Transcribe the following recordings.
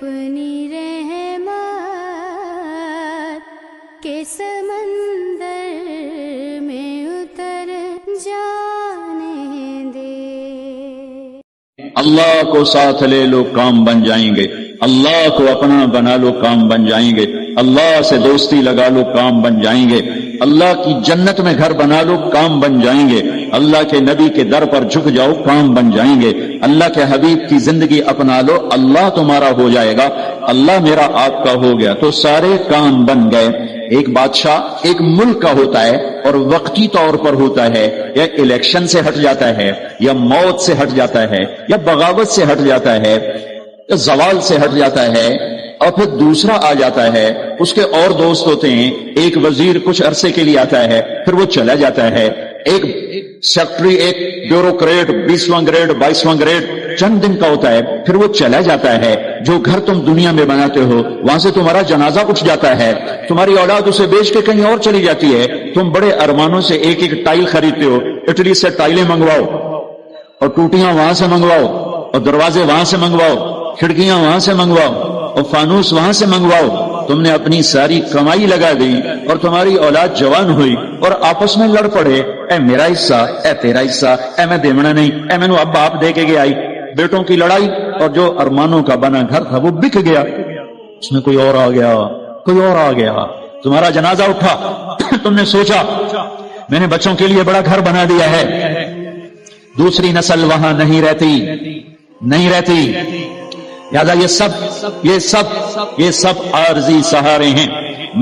اپنی رحمت کے سمندر میں اتر جانے دے۔ اللہ کو ساتھ لے لو کام بن جائیں گے، اللہ کو اپنا بنا لو کام بن جائیں گے، اللہ سے دوستی لگا لو کام بن جائیں گے، اللہ کی جنت میں گھر بنا لو کام بن جائیں گے، اللہ کے نبی کے در پر جھک جاؤ کام بن جائیں گے، اللہ کے حبیب کی زندگی اپنا لو اللہ تمہارا ہو جائے گا، اللہ میرا آپ کا ہو گیا تو سارے کام بن گئے۔ ایک بادشاہ ایک ملک کا ہوتا ہے اور وقتی طور پر ہوتا ہے، یا الیکشن سے ہٹ جاتا ہے، یا موت سے ہٹ جاتا ہے، یا بغاوت سے ہٹ جاتا ہے، یا زوال سے ہٹ جاتا ہے، اور پھر دوسرا آ جاتا ہے، اس کے اور دوست ہوتے ہیں، ایک وزیر کچھ عرصے کے لیے آتا ہے پھر وہ چلا جاتا ہے، ایک سیکٹری ایک بیوروکریٹ 20واں گریڈ 22واں گریڈ چند دن کا ہوتا ہے پھر وہ چلا جاتا ہے، جو گھر تم دنیا میں بناتے ہو وہاں سے تمہارا جنازہ اٹھ جاتا ہے، تمہاری اولاد اسے بیچ کے کہیں اور چلی جاتی ہے، تم بڑے ارمانوں سے ایک ایک ٹائل خریدتے ہو، اٹلی سے ٹائلیں منگواؤ اور ٹوٹیاں وہاں سے منگواؤ اور دروازے وہاں سے منگواؤ، کھڑکیاں وہاں سے منگواؤ اور فانوس وہاں سے منگواؤ، تم نے اپنی ساری کمائی لگا دی اور تمہاری اولاد جوان ہوئی اور آپس میں لڑ پڑے، اے میرا حصہ اے تیرا حصہ، اے میں دیمنا نہیں، اے میں نو اب باپ دے کے گیا، بیٹوں کی لڑائی، اور جو ارمانوں کا بنا گھر تھا وہ بک گیا، اس میں کوئی اور آ گیا، کوئی اور آ گیا، تمہارا جنازہ اٹھا، تم نے سوچا میں نے بچوں کے لیے بڑا گھر بنا دیا ہے، دوسری نسل وہاں نہیں رہتی، لہذا یہ سب عارضی سہارے ہیں۔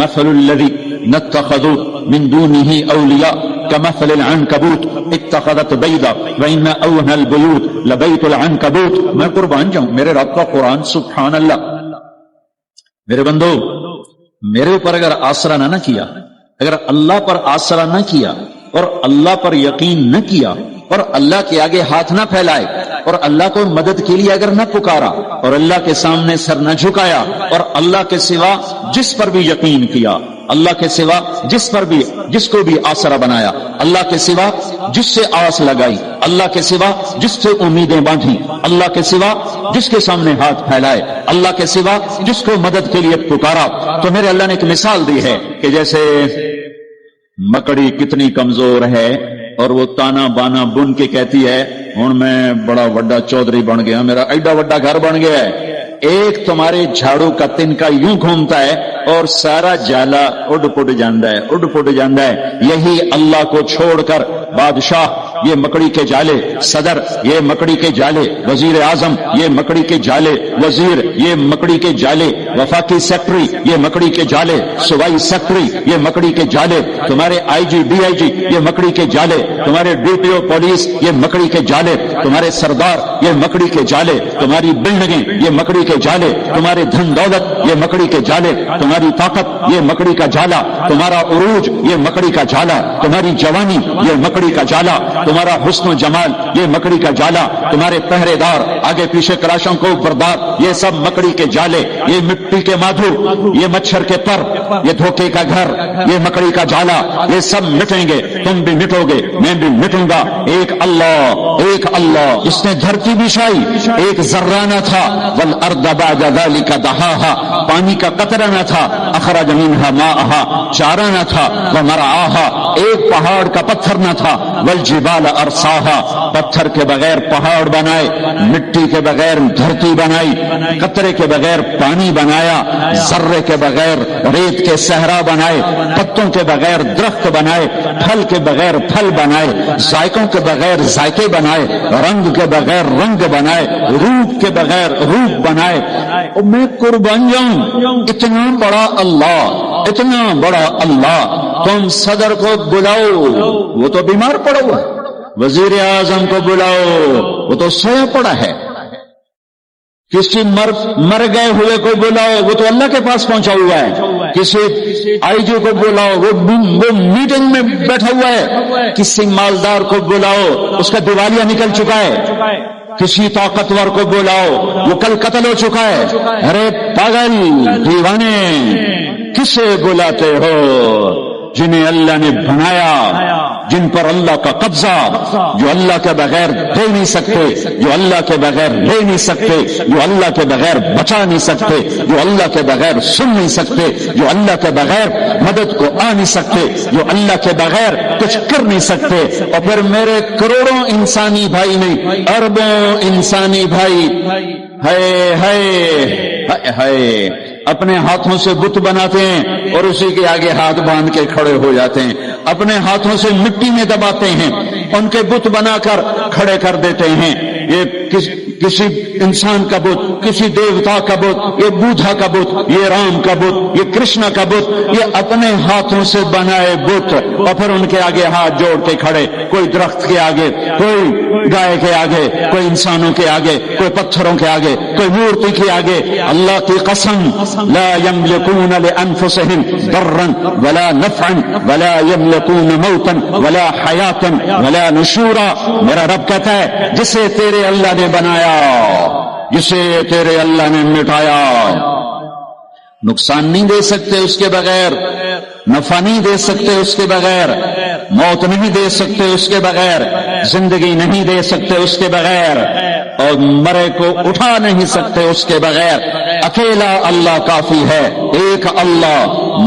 مثل الذین اتخذوا من دونه اولیاء كمثل العنکبوت اتخذت بیضا وان اوهن البیوت لبیت العنکبوت۔ میں قربان جاؤں میرے رب کا قرآن، سبحان اللہ۔ میرے بندو، میرے اوپر اگر آسرا نہ کیا، اگر اللہ پر آسرا نہ کیا اور اللہ پر یقین نہ کیا اور اللہ کے آگے ہاتھ نہ پھیلائے اور اللہ کو مدد کے لیے اگر نہ پکارا اور اللہ کے سامنے سر نہ جھکایا اور اللہ کے سوا جس پر بھی یقین کیا، اللہ کے سوا جس کو بھی آسرا بنایا، اللہ کے سوا جس سے آس لگائی، اللہ کے سوا جس سے امیدیں باندھی، اللہ کے سوا جس کے سامنے ہاتھ پھیلائے، اللہ کے سوا جس کو مدد کے لیے پکارا، تو میرے اللہ نے ایک مثال دی ہے کہ جیسے مکڑی کتنی کمزور ہے اور وہ تانا بانا بن کے کہتی ہے ہن میں بڑا وڈا چودھری بن گیا، میرا ایڈا وڈا گھر بن گیا ہے، ایک تمہارے جھاڑو کا تنکا یوں گھومتا ہے اور سارا جالا اڈ پڈ جاندا ہے۔ یہی اللہ کو چھوڑ کر بادشاہ یہ مکڑی کے جالے، صدر یہ مکڑی کے جالے، وزیر اعظم یہ مکڑی کے جالے، وزیر یہ مکڑی کے جالے، وفاقی سیکٹری یہ مکڑی کے جالے، صوبائی سیکٹری یہ مکڑی کے جالے، تمہارے آئی جی ڈی آئی جی یہ مکڑی کے جالے، تمہارے ڈی پی او پولیس یہ مکڑی کے جالے، تمہارے سردار یہ مکڑی کے جالے، تمہاری بلڈنگیں یہ مکڑی کے جالے، تمہارے دھن دولت یہ مکڑی کے جالے، تمہاری طاقت یہ مکڑی کا جالا، تمہارا عروج یہ مکڑی کا جالا، تمہاری جوانی یہ مکڑی کا جالا، تمہارا حسن و جمال یہ مکڑی کا جالا، تمہارے پہرے دار آگے پیچھے کراشوں کو بردار یہ سب مکڑی کے جالے، یہ مٹی کے مادھو، یہ مچھر کے پر، یہ دھوکے کا گھر، یہ مکڑی کا جالا، یہ سب مٹیں گے، تم بھی مٹو گے، میں بھی مٹوں گا۔ ایک اللہ جس نے دھرتی بچھائی، ایک ذرہ نہ تھا، والارض بعد ذلك دحاها، پانی کا قطرہ نہ تھا، اخرج منها ماءها، چارہ نہ تھا، ومرعاها، ایک پہاڑ کا پتھر نہ تھا، والجبال ارساها، پتھر کے بغیر پہاڑ بنائے، مٹی کے بغیر دھرتی بنائی، قطرے کے بغیر پانی بنایا، ذرے کے بغیر ریت کے صحرا بنائے، پتوں کے بغیر درخت بنائے، پھل کے بغیر پھل بنائے، ذائقوں کے بغیر ذائقے بنائے، رنگ کے بغیر رنگ بنائے، روپ کے بغیر روپ بنائے۔ اور میں قربان جاؤں، اتنا بڑا اللہ، تم صدر کو بلاؤ وہ تو بیمار پڑا ہوا ہے، وزیر اعظم کو بلاؤ وہ تو سویا پڑا ہے، کسی مر گئے ہوئے کو بلاؤ وہ تو اللہ کے پاس پہنچا ہوا ہے، کسی آئی جی کو بلاؤ وہ میٹنگ میں بیٹھا ہوا ہے، کسی مالدار کو بلاؤ اس کا دیوالیہ نکل چکا ہے، کسی طاقتور کو بلاؤ وہ کل قتل ہو چکا ہے۔ ارے پاگل دیوانے، کسے بلاتے ہو؟ جنہیں اللہ نے بنایا، جن پر اللہ کا قبضہ، جو اللہ کے بغیر دے نہیں سکتے، جو اللہ کے بغیر لے نہیں سکتے، جو اللہ کے بغیر بچا نہیں سکتے، جو اللہ کے بغیر سن نہیں سکتے، جو اللہ کے بغیر مدد کو آ نہیں سکتے، جو اللہ کے بغیر کچھ کر نہیں سکتے۔ اور پھر میرے کروڑوں انسانی بھائی نہیں، اربوں انسانی بھائی ہائے اپنے ہاتھوں سے بت بناتے ہیں اور اسی کے آگے ہاتھ باندھ کے کھڑے ہو جاتے ہیں، اپنے ہاتھوں سے مٹی میں دباتے ہیں، ان کے بت بنا کر کھڑے کر دیتے ہیں۔ یہ کسی انسان کا بت، کسی دیوتا کا بت، یہ بودھا کا بت، یہ رام کا بت، یہ کرشنا کا بت، یہ اپنے ہاتھوں سے بنائے بت، اور پھر ان کے آگے ہاتھ جوڑ کے کھڑے، کوئی درخت کے آگے، کوئی گائے کے آگے، کوئی انسانوں کے آگے، کوئی پتھروں کے آگے، کوئی مورتی کے آگے۔ اللہ کی قسم، لا يملكون لانفسهم ضرا ولا نفعا ولا يملكون موتا ولا حياة ولا نشورا۔ میرا رب کہتا ہے جسے تیرے اللہ نے بنایا، جسے تیرے اللہ نے مٹایا، نقصان نہیں دے سکتے اس کے بغیر، نفع نہیں دے سکتے اس کے بغیر، موت نہیں دے سکتے اس کے بغیر، زندگی نہیں دے سکتے اس کے بغیر، اور مرے کو اٹھا نہیں سکتے اس کے بغیر۔ اکیلا اللہ کافی ہے۔ ایک اللہ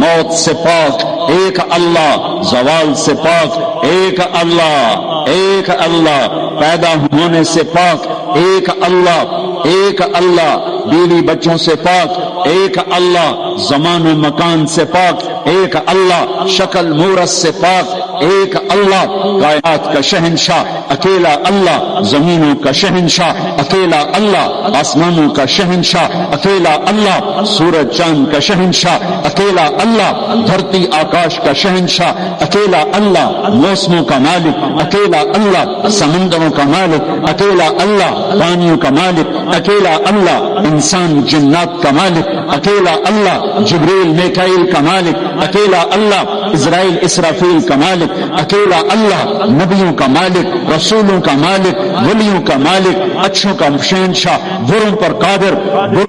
موت سے پاک، ایک اللہ زوال سے پاک، ایک اللہ پیدا ہونے سے پاک، ایک اللہ بیوی بچوں سے پاک، ایک اللہ زمان و مکان سے پاک، ایک اللہ شکل مورت سے پاک، ایک اللہ کائنات کا شہنشاہ، اکیلا اللہ زمینوں کا شہنشاہ، اکیلا اللہ آسمانوں کا شہنشاہ، اکیلا اللہ سورج چاند کا شہنشاہ، اکیلا اللہ دھرتی آکاش کا شہنشاہ، اکیلا اللہ موسموں کا مالک، اکیلا اللہ سمندروں کا مالک، اکیلا اللہ پانیوں کا مالک، اکیلا اللہ انسان جنات کا مالک، اکیلا اللہ جبریل میکائیل کا مالک، اکیلا اللہ اسرائیل اسرافیل کا مالک، اکیلا اللہ نبیوں کا مالک، رسولوں کا مالک، ولیوں کا مالک، اچھوں کا شہنشاہ، بروں پر قادر،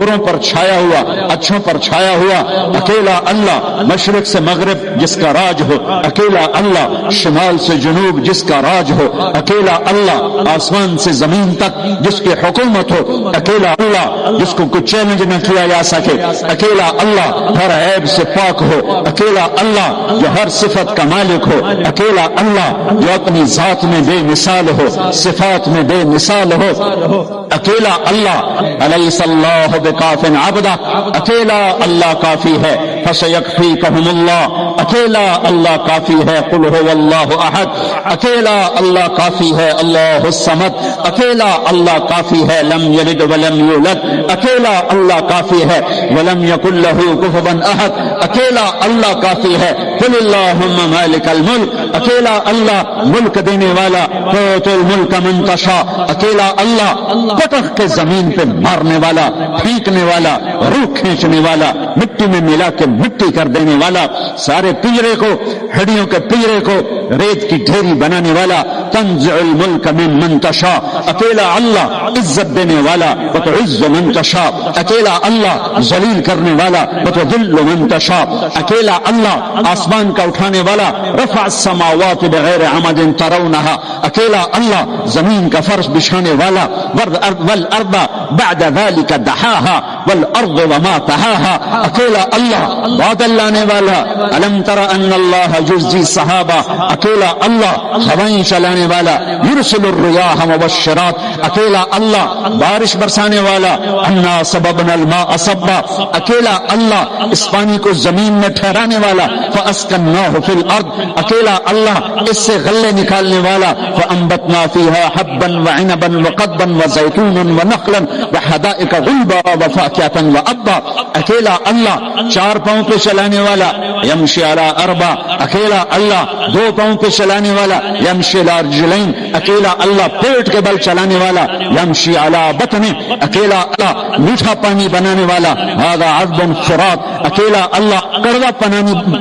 بروں پر چھایا ہوا، اچھوں پر چھایا ہوا، اکیلا اللہ مشرق سے مغرب جس کا راج ہو، اکیلا اللہ شمال سے جنوب جس کا راج ہو، اکیلا اللہ آسمان سے زمین تک جس کی حکومت ہو، اکیلا اللہ جس کو کوئی چیلنج نہ کیا جا سکے، اکیلا اللہ ہر عیب سے پاک ہو، اکیلا اللہ جو ہر صفت کا مالک ہو، اکیلا اللہ جو اپنی ذات میں بے مثال ہو، صفات میں بے مثال ہو، اکیلا اللہ الیس اللہ بکاف عبدہ، اکیلا اللہ کافی ہے، فسیکفیکہم اللہ، اکیلا اللہ کافی ہے، قل هو اللہ احد، اکیلا اللہ کافی ہے، اللہ الصمد، اکیلا اللہ کافی ہے، لم یلد ولم یولد، اکیلا اللہ کافی ہے، ولم یکن لہ کفوا احد، اکیلا اللہ کافی ہے، قل اللہم مالک الملک، اکیلا اللہ ملک دینے والا، تؤتی الملک من تشاء، اکیلا اللہ پٹخ کے زمین پہ مارنے والا، پھینکنے والا، روح کھینچنے والا، مٹی میں ملا کے مٹی کر دینے والا، سارے پنجرے کو، ہڈیوں کے پنجرے کو ریت کی ڈھیری بنانے والا، تنزع الملک من من تشاء، اکیلا اللہ عزت دینے والا، وتعز من تشاء، اکیلا اللہ ذلیل کرنے والا، وتذل من تشاء، اکیلا اللہ آسمان کا اٹھانے والا، رفع السماوات بغیر عمد ترونها، اکیلا اللہ زمین کا فرش بچھانے والا، والارض بعد ذلك دحاها والارض وما طحاها، اکیلا اللہ بادل لانے والا، الم تر ان اللہ یزجی السحابہ، اکیلا اللہ ہوائیں چلانے والا، یرسل الرياح مبشرات، اکیلا اللہ بارش برسانے والا، انا سببنا الماء صبا، اکیلا اللہ اس پانی کو زمین میں ٹھہرانے والا، فاسکناہ فی الارض، اکیلا اللہ اس سے غلے نکالنے والا، فانبتنا فیہا حبا وعنبا وقضبا وزیتونا ونخلا وحدائق غلبا وفاکہۃ وابا، اکیلا اللہ چار پاؤں پہ چلانے والا، یمشی علی اربع، اکیلا اللہ دو پاؤں پہ چلانے والا، یمشی علی رجلین، اکیلا اللہ پیٹ کے بل چلانے والا، یمشی علی بطن، اکیلا اللہ میٹھا پانی بنانے والا، ھذا عذب فرات، اکیلا اللہ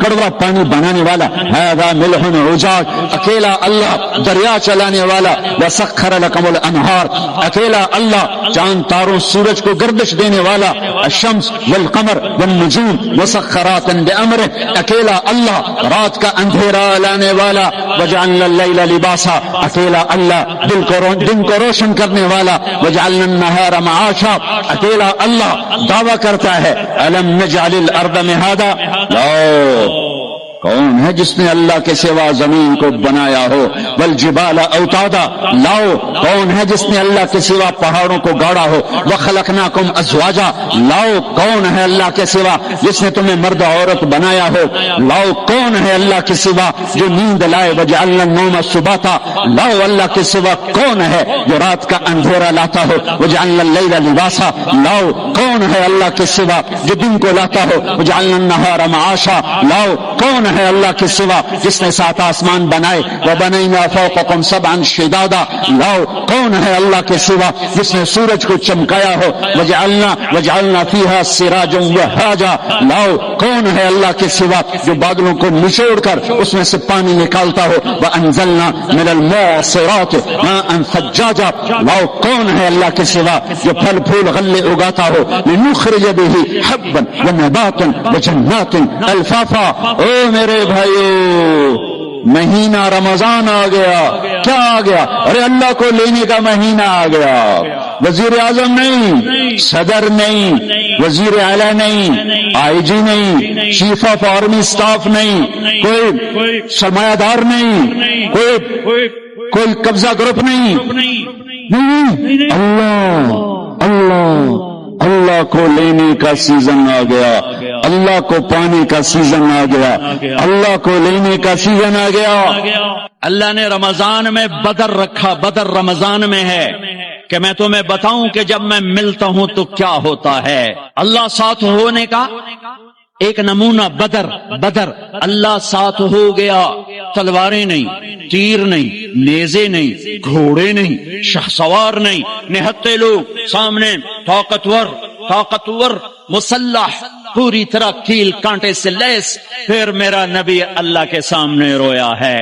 کڑوا پانی بنانے والا، ھذا ملح عجاج، اکیلا اللہ دریا چلانے والا، وسخر لکم الانہار، اکیلا اللہ چاند تاروں سورج کو گردش دینے والا، الشمس والقمر والنجوم مسخرات بأمره، اکیلا اللہ رات کا اندھیرا لانے والا، وجعلنا اللیل لباسا، اکیلا اللہ دن کو روشن کرنے والا، وجعلنا النہار معاشا، اکیلا اللہ دعویٰ کرتا ہے الم نجعل الارض مہادا، کون ہے جس نے اللہ کے سوا زمین کو بنایا ہو، والجبال اوتادا، لاؤ کون ہے جس نے اللہ کے سوا پہاڑوں کو گاڑا ہو، وخلقناکم ازواجا، لاؤ کون ہے اللہ کے سوا جس نے تمہیں مرد و عورت بنایا ہو، لاؤ کون ہے اللہ کے سوا جو نیند لائے، وجعلنا النوم سباتا، لاؤ اللہ کے سوا کون ہے جو رات کا اندھیرا لاتا ہو، وجعلنا اللیل لباسا، لاؤ کون ہے اللہ کے سوا جو دن کو لاتا ہو، وجعلنا النہار معاشا، لاؤ کون ہے اللہ کے سوا جس نے 7 آسمان بنائے، وبنینا فوقکم سبعا شدادا، لاؤ کون ہے اللہ کے سوا جس نے سورج کو چمکایا ہو، وجعلنا فیہا سراجا وہاجا، لاؤ کون ہے اللہ کے سوا جو بادلوں کو نچوڑ کر اس میں سے پانی نکالتا ہو، وانزلنا من المعصرات ماء ثجاجا، لاؤ کون ہے اللہ کے سوا جو پھل پھول غلے اگاتا ہو، لنخرج به حبا ونباتا وجنات الفافا۔ او میرے بھائیو، مہینہ رمضان آ گیا، کیا آ گیا؟ ارے اللہ کو لینے کا مہینہ آ گیا، وزیر اعظم نہیں، صدر نہیں، وزیر اعلیٰ نہیں، آئی جی نہیں، چیف آف آرمی اسٹاف نہیں، کوئی سرمایہ دار نہیں، کوئی قبضہ گروپ نہیں، اللہ کو لینے کا سیزن آ گیا، اللہ کو پانے کا سیزن آ گیا، اللہ کو لینے کا سیزن آ گیا۔ اللہ نے رمضان میں بدر رکھا، بدر رمضان میں ہے کہ میں تمہیں بتاؤں کہ جب میں ملتا ہوں تو کیا ہوتا ہے۔ اللہ ساتھ ہونے کا ایک نمونہ بدر، اللہ ساتھ ہو گیا، تلواریں نہیں، تیر نہیں، نیزے نہیں، گھوڑے نہیں، شہسوار نہیں، نہتے لوگ سامنے، طاقتور مسلح، پوری طرح کیل کانٹے سے لیس۔ پھر میرا نبی اللہ کے سامنے رویا ہے،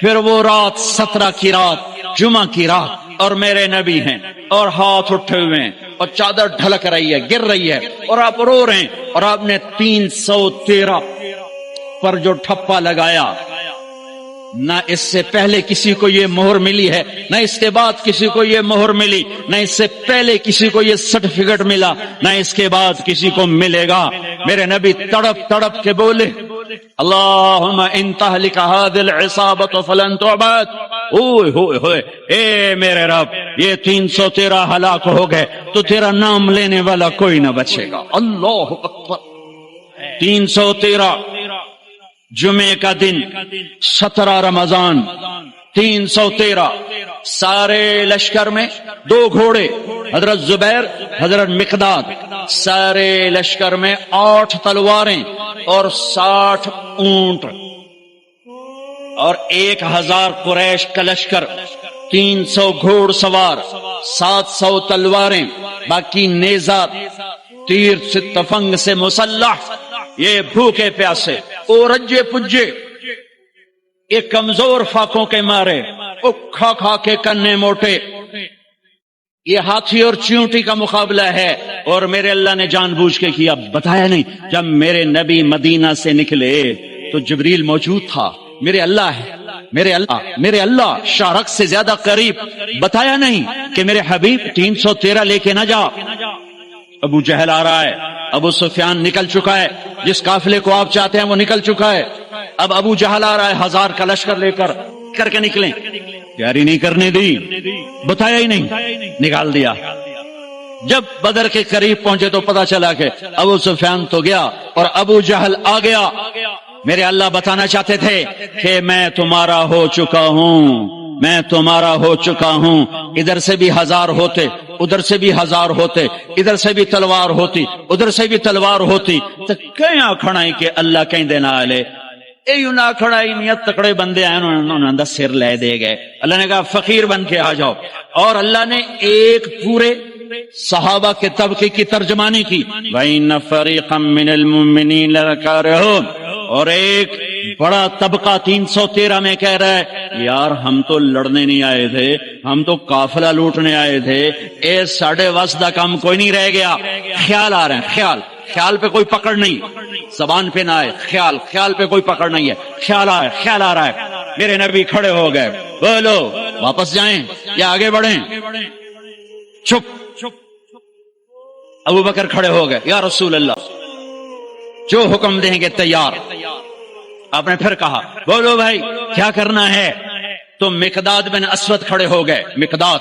پھر وہ رات 17 کی رات، جمعہ کی رات، اور میرے نبی ہیں اور ہاتھ اٹھے ہوئے ہیں اور چادر ڈھلک رہی ہے، گر رہی ہے، اور آپ رو رہے ہیں، اور آپ نے 313 پر جو ٹھپا لگایا، نہ اس سے پہلے کسی کو یہ مہر ملی ہے، نہ اس کے بعد کسی کو یہ مہر ملی، نہ اس سے پہلے کسی کو یہ سرٹیفکیٹ ملا، نہ اس کے بعد کسی کو ملے گا۔ میرے نبی تڑپ تڑپ کے بولے اللہم ان تہلک هذه العصابۃ فلن تعبد، اوئے ہوئے ہوئے، اے میرے رب یہ 313 ہلاک ہو گئے تو تیرا نام لینے والا کوئی نہ بچے گا۔ اللہ اکبر۔ 313 جمعے کا دن، 17 رمضان، 313 سارے لشکر میں 2 گھوڑے، حضرت زبیر، حضرت مقداد، سارے لشکر میں 8 تلواریں اور 60 اونٹ، اور 1000 قریش کا لشکر، 300 گھوڑ سوار، 700 تلواریں، باقی نیزہ تیر سے تفنگ سے مسلح، یہ بھوکے پیاسے، او رجے پجے، یہ کمزور فاقوں کے مارے، او کھا کھا کے کنے موٹے، یہ ہاتھی اور چیونٹی کا مقابلہ ہے۔ اور میرے اللہ نے جان بوجھ کے کیا، بتایا نہیں۔ جب میرے نبی مدینہ سے نکلے تو جبریل موجود تھا، میرے اللہ ہے، میرے اللہ شارق سے زیادہ قریب، بتایا نہیں کہ میرے حبیب 313 لے کے نہ جا۔ ابو جہل آ رہا ہے، ابو سفیان نکل چکا ہے، جس قافلے کو آپ چاہتے ہیں وہ نکل چکا ہے، اب ابو جہل آ رہا ہے 1000 کا لشکر لے کر کے نکلیں، تیاری نہیں کرنے دی، بتایا ہی نہیں، نکال دیا۔ جب بدر کے قریب پہنچے تو پتا چلا کہ ابو سفیان تو گیا اور ابو جہل آ گیا۔ میرے اللہ بتانا چاہتے تھے کہ میں تمہارا ہو چکا ہوں، میں تمہارا ہو چکا ہوں۔ ادھر سے بھی 1000 ہوتے، ادھر سے بھی 1000 ہوتے، ادھر سے بھی تلوار ہوتی، ادھر سے بھی تلوار ہوتی، تو کیا کھڑائی کہ اللہ کہیں دینا آلے، اے یوں نہ کھڑائی نیت تکڑے بندے آئے، انہوں نے سر لے دے گئے۔ اللہ نے کہا فقیر بن کے آ جاؤ، اور اللہ نے ایک پورے صحابہ کے طبقے کی ترجمانی کی، وَإِنَّ فَرِيقًا مِّنَ الْمُؤْمِنِينَ لَكَارِهُونَ، اور ایک بڑا طبقہ 313 میں کہہ رہا ہے یار ہم تو لڑنے نہیں آئے تھے، ہم تو قافلہ لوٹنے آئے تھے، اے ساڑھے وسط کا کام کوئی نہیں رہ گیا۔ خیال آ رہے ہیں، خیال خیال پہ کوئی پکڑ نہیں، زبان پہ نہ آئے، خیال پہ کوئی پکڑ نہیں ہے، خیال آ رہا ہے، میرے نبی کھڑے ہو گئے، بولو واپس جائیں یا آگے بڑھیں؟ چپ۔ ابو بکر کھڑے ہو گئے، یا رسول اللہ جو حکم دیں گے تیار۔ آپ نے پھر کہا بولو بھائی کیا کرنا ہے؟ تو مقداد بن اسود کھڑے ہو گئے، مقداد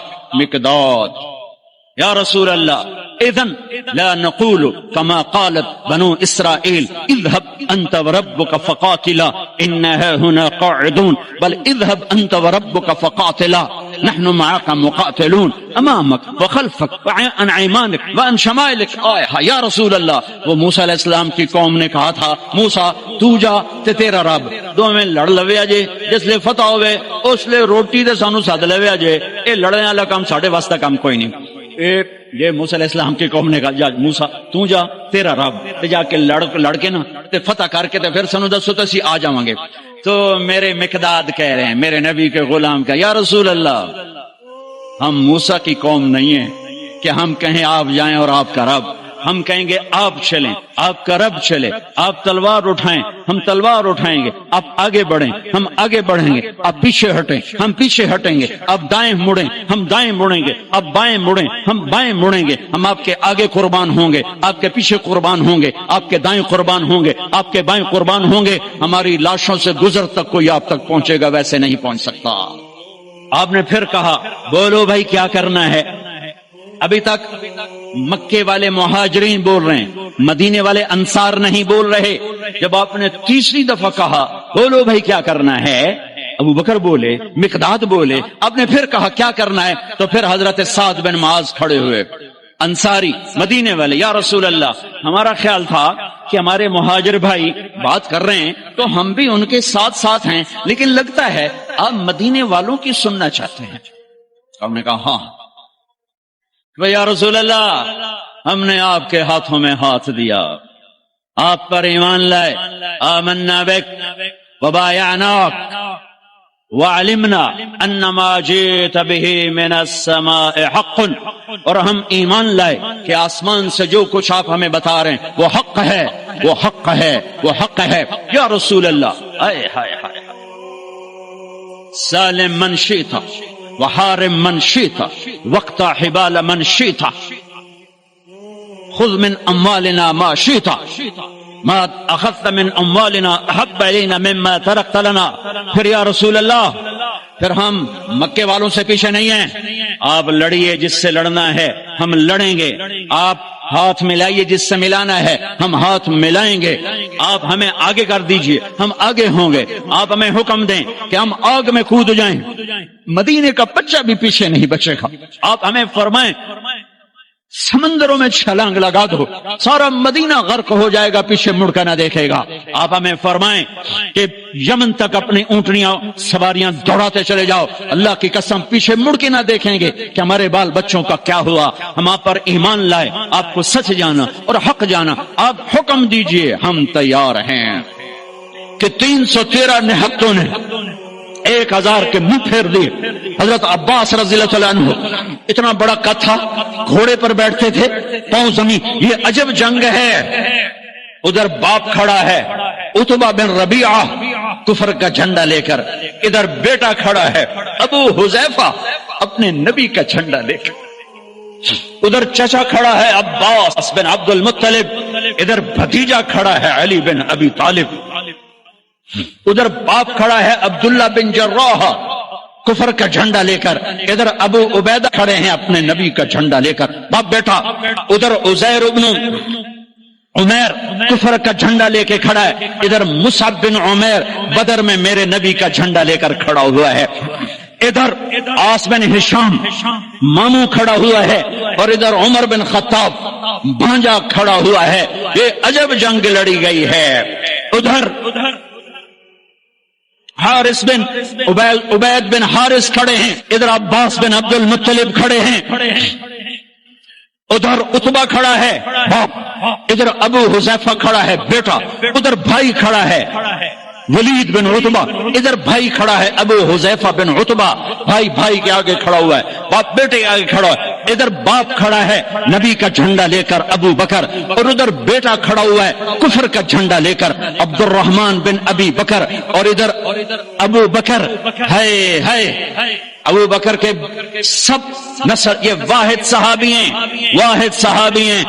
یا رسول اللہ اذن لا نقول كما قالت بنو اسرائيل اذهب انت وربك فقاتلا انها هنا قاعدون بل اذهب انت وربك فقاتلا نحن معك مقاتلون امامك وخلفك وعن ايمانك وعن شمائلك۔ یا رسول اللہ، وہ موسیٰ علیہ السلام کی قوم نے کہا تھا موسیٰ تو جا تے تیرا رب دو میں لڑ لویا جے، جس لئے فتح ہوئے اس لئے روٹی دے سانو ساتھ لویا جے، اے لڑنے والا کام ساڑھے واسطہ کام کوئی نہیں۔ یہ موسیٰ علیہ السلام کی قوم نے کہا جا موسیٰ تو جا تیرا رب تے جا کے لڑ کے نا تے فتح کر کے تے پھر سانو دسو تے اسی آ جاواں گے۔ تو میرے مقداد کہہ رہے ہیں، میرے نبی کے غلام کا، یا رسول اللہ ہم موسیٰ کی قوم نہیں ہیں کہ ہم کہیں آپ جائیں اور آپ کا رب، ہم کہیں گے آپ چلیں، آپ کا رب چلے، آپ تلوار اٹھائیں ہم تلوار اٹھائیں گے، آپ آگے بڑھیں ہم آگے بڑھیں گے، آپ پیچھے ہٹیں ہم پیچھے ہٹیں گے، آپ دائیں مڑیں ہم دائیں مڑیں گے، آپ بائیں مڑیں ہم بائیں مڑیں گے، ہم آپ کے آگے قربان ہوں گے، آپ کے پیچھے قربان ہوں گے، آپ کے دائیں قربان ہوں گے، آپ کے بائیں قربان ہوں گے، ہماری لاشوں سے گزر تک کوئی آپ تک پہنچے گا ویسے نہیں پہنچ سکتا۔ آپ نے پھر کہا بولو بھائی کیا کرنا ہے؟ ابھی تک مکے والے مہاجرین بول رہے ہیں، مدینے والے انصار نہیں بول رہے۔ جب آپ نے تیسری دفعہ کہا بولو بھائی کیا کرنا ہے، ابو بکر بولے، مقداد بولے، آپ نے پھر کہا کیا کرنا ہے، تو پھر حضرت سعد بن معاذ کھڑے ہوئے، انصاری مدینے والے، یا رسول اللہ ہمارا خیال تھا کہ ہمارے مہاجر بھائی بات کر رہے ہیں تو ہم بھی ان کے ساتھ ساتھ ہیں، لیکن لگتا ہے آپ مدینے والوں کی سننا چاہتے ہیں۔ ہم نے کہا ہاں یا رسول اللہ ہم نے آپ کے ہاتھوں میں ہاتھ دیا، آپ پر ایمان لائے، آمنا بک وبایعناک وعلمنا ان ما جئت به من السماء حق، اور ہم ایمان لائے کہ آسمان سے جو کچھ آپ ہمیں بتا رہے ہیں وہ حق ہے، وہ حق ہے، وہ حق ہے۔ یا رسول اللہ اے ہائے ہائے، سالم من شئت وحارم من شئت واقطع حبال من شئت خذ من اموالنا ما شئت ما اخذت من اموالنا احب الینا مما ترکت لنا۔ پھر یا رسول اللہ پھر ہم مکے والوں سے پیچھے نہیں ہیں، آپ لڑیے جس سے لڑنا ہے ہم لڑیں گے، آپ ہاتھ ملائیے جس سے ملانا ہے ہم ہاتھ ملائیں گے، آپ ہمیں آگے کر دیجئے ہم آگے ہوں گے، آپ ہمیں حکم دیں کہ ہم آگ میں کود جائیں، مدینے کا بچہ بھی پیچھے نہیں بچے گا، آپ ہمیں فرمائیں سمندروں میں چھلانگ لگا دو، سارا مدینہ غرق ہو جائے گا، پیچھے مڑ کر نہ دیکھے گا، آپ ہمیں فرمائیں کہ یمن تک اپنی اونٹنیاں سواریاں دوڑاتے چلے جاؤ، اللہ کی قسم پیچھے مڑ کے نہ دیکھیں گے کہ ہمارے بال بچوں کا کیا ہوا، ہم آپ پر ایمان لائے، آپ کو سچ جانا اور حق جانا، آپ حکم دیجئے ہم تیار ہیں۔ کہ 313 نہتوں نے 1000 کے منہ پھیر دیے۔ حضرت عباس رضی اللہ تعالیٰ عنہ اتنا بڑا قد تھا، گھوڑے پر بیٹھتے تھے، پاؤں زمین، یہ عجب جنگ ہے۔ ادھر باپ کھڑا ہے عتبہ بن ربیعہ کفر کا جھنڈا لے کر، ادھر بیٹا کھڑا ہے ابو حذیفہ اپنے نبی کا جھنڈا لے کر، ادھر چچا کھڑا ہے عباس بن عبد المطلب، ادھر بھتیجا کھڑا ہے علی بن ابی طالب، ادھر باپ کھڑا ہے عبداللہ بن جراح کفر کا جھنڈا لے کر، ادھر ابو عبیدہ کھڑے ہیں اپنے نبی کا جھنڈا لے کر، باپ بیٹا، ادھر عزیر ابن عمیر کفر کا جھنڈا لے کے کھڑا ہے، ادھر مصعب بن عمیر بدر میں میرے نبی کا جھنڈا لے کر کھڑا ہوا ہے، ادھر عاص بن ہشام ماموں کھڑا ہوا ہے، اور ادھر عمر بن خطاب بھانجا کھڑا ہوا ہے۔ یہ عجب جنگ لڑی گئی ہے۔ ادھر حارث بن عبید بن حارث کھڑے ہیں، ادھر عباس بن عبد المطلب کھڑے ہیں، ادھر عتبہ کھڑا ہے باپ، ادھر ابو حذیفہ کھڑا ہے بیٹا، ادھر بھائی کھڑا ہے ولید بن عتبہ، ادھر بھائی کھڑا ہے ابو حذیفہ بن عتبہ، بھائی کے آگے کھڑا ہوا ہے، باپ بیٹے کے آگے کھڑا ہے، ادھر باپ کھڑا ہے نبی کا جھنڈا لے کر ابو بکر، اور ادھر بیٹا کھڑا ہوا ہے کفر کا جھنڈا لے کر عبد الرحمن بن ابی بکر، اور ادھر ابو بکر ہے ابو بکر کے سب نسل، یہ واحد صحابی ہیں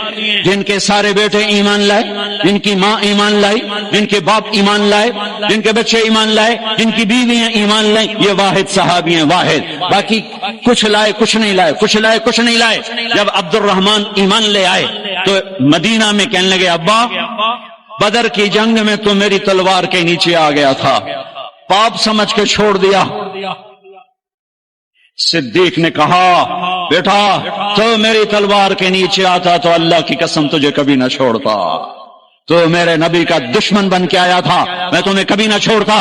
جن کے سارے بیٹے ایمان لائے، جن کی ماں ایمان لائی، جن کے باپ ایمان لائے، جن کے بچے ایمان لائے، جن کی بیویاں ایمان لائیں، یہ واحد صحابی ہیں، واحد۔ باقی کچھ لائے کچھ نہیں لائے، کچھ لائے کچھ نہیں لائے۔ جب عبد الرحمن ایمان لے آئے تو مدینہ میں کہنے لگے ابا بدر کی جنگ میں تو میری تلوار کے نیچے آ گیا تھا، پاپ سمجھ کے چھوڑ دیا۔ صدیق نے کہا بیٹا تو میری تلوار کے نیچے آتا تو اللہ کی قسم تجھے کبھی نہ چھوڑتا، تو میرے نبی کا دشمن بن کے آیا تھا، میں تمہیں کبھی نہ چھوڑتا۔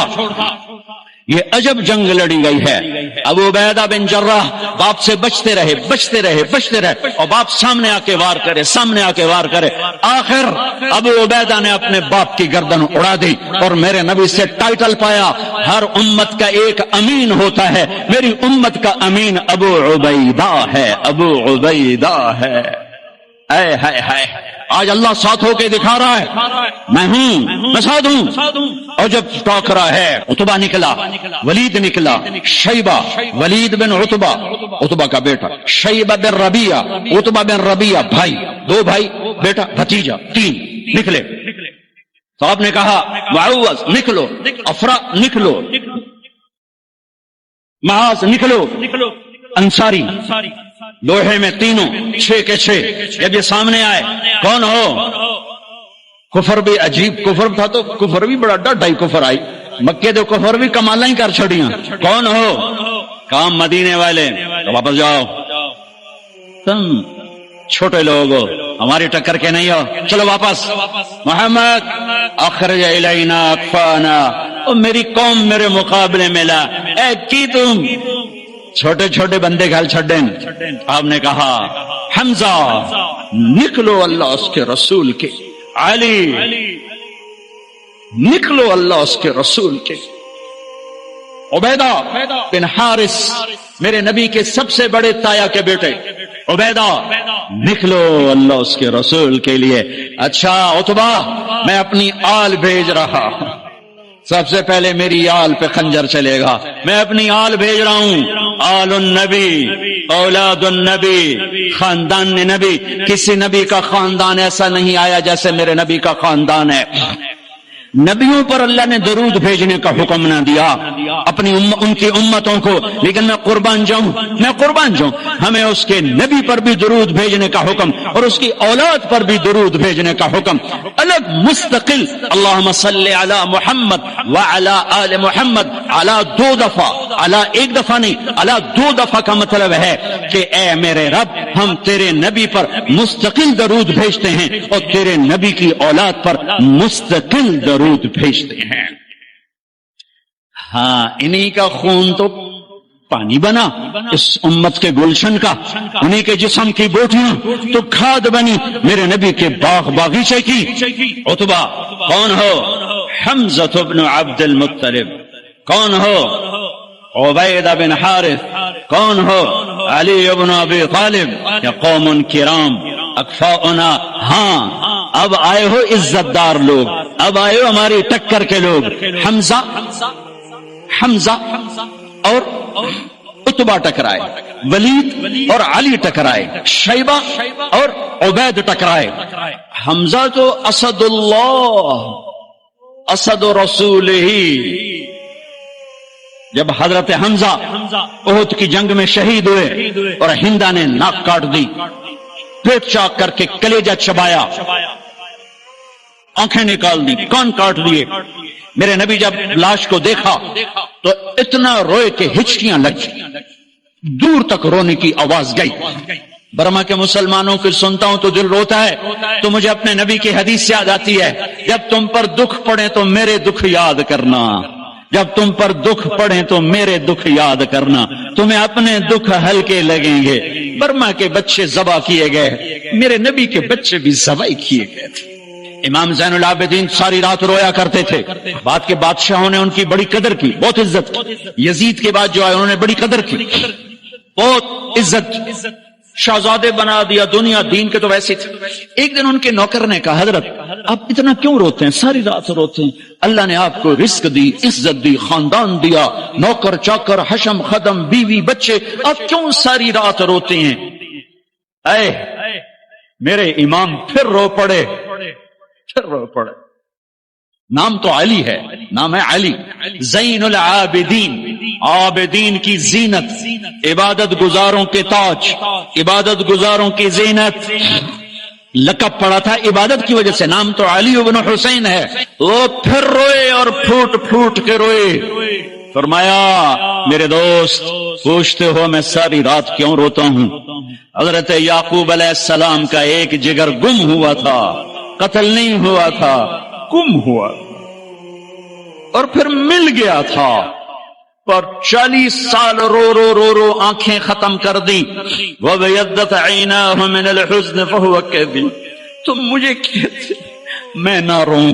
یہ عجب جنگ لڑی گئی ہے۔ ابو عبیدہ بن جراح باپ سے بچتے رہے اور باپ سامنے آ کے وار کرے، آخر ابو عبیدہ نے اپنے باپ کی گردن اڑا دی اور میرے نبی سے ٹائٹل پایا، ہر امت کا ایک امین ہوتا ہے، میری امت کا امین ابو عبیدہ ہے۔ اے ہائے آج اللہ ساتھ ہو کے دکھا رہا ہے، میں ساتھ ہوں۔ اور جب ٹاکرا ہے عتبہ نکلا، ولید نکلا، شیبہ، ولید بن عتبہ کا بیٹا، شیبہ بن ربیعہ، عتبہ بن ربیعہ، بھائی، دو بھائی، بیٹا بھتیجا، تین نکلے۔ تو آپ نے کہا معوذ نکلو، افرا نکلو، معاذ نکلو، انصاری، لوہے میں تینوں 6 کے 6۔ جب یہ سامنے آئے کون ہو؟ کفر بھی عجیب کفر تھا، تو کفر بھی بڑا ڈائی کفر آئی، مکے تو کفر بھی کمالیں ہی کر چھڑیاں۔ کون ہو؟ کام مدینے والے، تو واپس جاؤ، تم چھوٹے لوگ ہو، ہماری ٹکر کے نہیں ہو، چلو واپس۔ محمد اخرج الینا اکفانا، اور میری قوم میرے مقابلے میں لا، اے کی تم چھوٹے چھوٹے بندے گھر چھڈن۔ آپ نے کہا حمزہ نکلو اللہ اس کے رسول کے، علی نکلو اللہ اس کے رسول کے، عبیدہ بن حارث میرے نبی کے سب سے بڑے تایا کے بیٹے، عبیدہ نکلو اللہ اس کے رسول کے لیے۔ اچھا عتبہ میں اپنی آل بھیج رہا، سب سے پہلے میری آل پہ خنجر چلے گا، میں اپنی آل بھیج رہا ہوں، آل النبی، اولاد النبی، خاندان نبی۔ کسی نبی کا خاندان ایسا نہیں آیا جیسے میرے نبی کا خاندان ہے۔ نبیوں پر اللہ نے درود بھیجنے کا حکم نہ دیا اپنی ان کی امتوں کو، لیکن میں قربان جاؤں ہمیں اس کے نبی پر بھی درود بھیجنے کا حکم اور اس کی اولاد پر بھی درود بھیجنے کا حکم، الگ مستقل۔ اللہم صلی علی محمد وعلی آل محمد، علی 2 دفعہ، علی 1 دفعہ نہیں، علی 2 دفعہ کا مطلب ہے کہ اے میرے رب ہم تیرے نبی پر مستقل درود بھیجتے ہیں اور تیرے نبی کی اولاد پر مستقل درود بھیجتے ہیں۔ ہاں انہی کا خون تو پانی بنا اس امت کے گلشن کا، انہی کے جسم کی بوٹیاں تو کھاد بنی میرے نبی کے باغیچے کی۔ عتبہ کون ہو؟ حمزہ بن عبد المطلب۔ کون ہو؟ عبیدہ بن حارث۔ کون ہو؟ علی بن ابی طالب۔ یا قوم کرام اکفاؤنا، ہاں اب آئے ہو عزت دار لوگ، اب آئے ہو ہماری ٹکر کے لوگ۔ حمزہ اور عتبہ ٹکرائے، ولید اور علی ٹکرائے، شیبہ اور عبید ٹکرائے۔ حمزہ تو اسد اللہ، اسد رسول ہی۔ جب حضرت حمزہ احد کی جنگ میں شہید ہوئے اور ہندا نے ناک کاٹ دی، پیٹ چاک کر کے کلیجہ چبایا، آنکھیں نکال دی، کان کاٹ دیے، میرے نبی جب لاش کو دیکھا تو اتنا روئے کہ ہچکیاں لگی، دور تک رونے کی آواز گئی۔ برما کے مسلمانوں کو سنتا ہوں تو دل روتا ہے، تو مجھے اپنے نبی کی حدیث یاد آتی ہے، جب تم پر دکھ پڑے تو میرے دکھ یاد کرنا، جب تم پر دکھ پڑے تو میرے دکھ یاد کرنا، تمہیں اپنے دکھ ہلکے لگیں گے۔ برما کے بچے ذبح کیے گئے، میرے نبی کے بچے بھی ذبح کیے گئے تھے۔ امام زین العابدین ساری رات رویا کرتے تھے، بعد کے بادشاہوں نے ان کی بڑی قدر کی، بہت عزت کی۔ یزید کے بعد جو آئے انہوں نے بڑی قدر کی، بہت عزت کی۔ شہزادے بنا دیا، دنیا دین کے تو ویسے تھے۔ ایک دن ان کے نوکر نے کہا حضرت آپ اتنا کیوں روتے ہیں، ساری رات روتے ہیں؟ اللہ نے آپ کو رزق دی، عزت دی، خاندان دیا، نوکر چاکر، حشم خدم، بیوی بچے، آپ کیوں ساری رات روتے ہیں؟ اے میرے امام پھر رو پڑے، پھر رو پڑے۔ نام تو علی ہے، نام ہے علی، زین العابدین، عابدین کی زینت، عبادت گزاروں کے تاج، عبادت گزاروں کی زینت۔ لقب پڑا تھا عبادت کی وجہ سے، نام تو علی ابن حسین ہے۔ وہ پھر روئے اور پھوٹ پھوٹ کے روئے۔ فرمایا میرے دوست پوچھتے ہو میں ساری رات کیوں روتا ہوں؟ حضرت یعقوب علیہ السلام کا ایک جگر گم ہوا تھا، قتل نہیں ہوا تھا، گم ہوا اور پھر مل گیا تھا، پر 40 سال رو رو رو رو آنکھیں ختم کر دی۔ وَبَيَضَّتْ عَيْنَاهُ مِنَ الْحُزْنِ فَهُوَ كَظِيمٌ۔ تم مجھے کہتے میں نہ روں،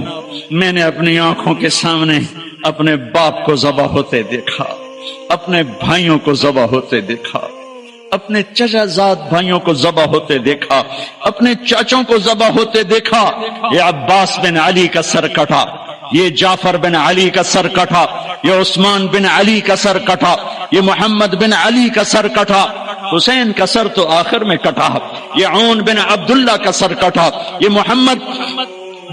میں نے اپنی آنکھوں کے سامنے اپنے باپ کو ذبح ہوتے دیکھا، اپنے بھائیوں کو ذبح ہوتے دیکھا، اپنے چچا زاد بھائیوں کو ذبح ہوتے دیکھا، اپنے چاچوں کو ذبح ہوتے دیکھا۔ یہ عباس بن علی کا سر کٹا، یہ جعفر بن علی کا سر کٹا، یہ عثمان بن علی کا سر کٹا، یہ محمد بن علی کا سر کٹا، حسین کا سر تو آخر میں کٹا، یہ عون بن عبداللہ کا سر کٹا، یہ محمد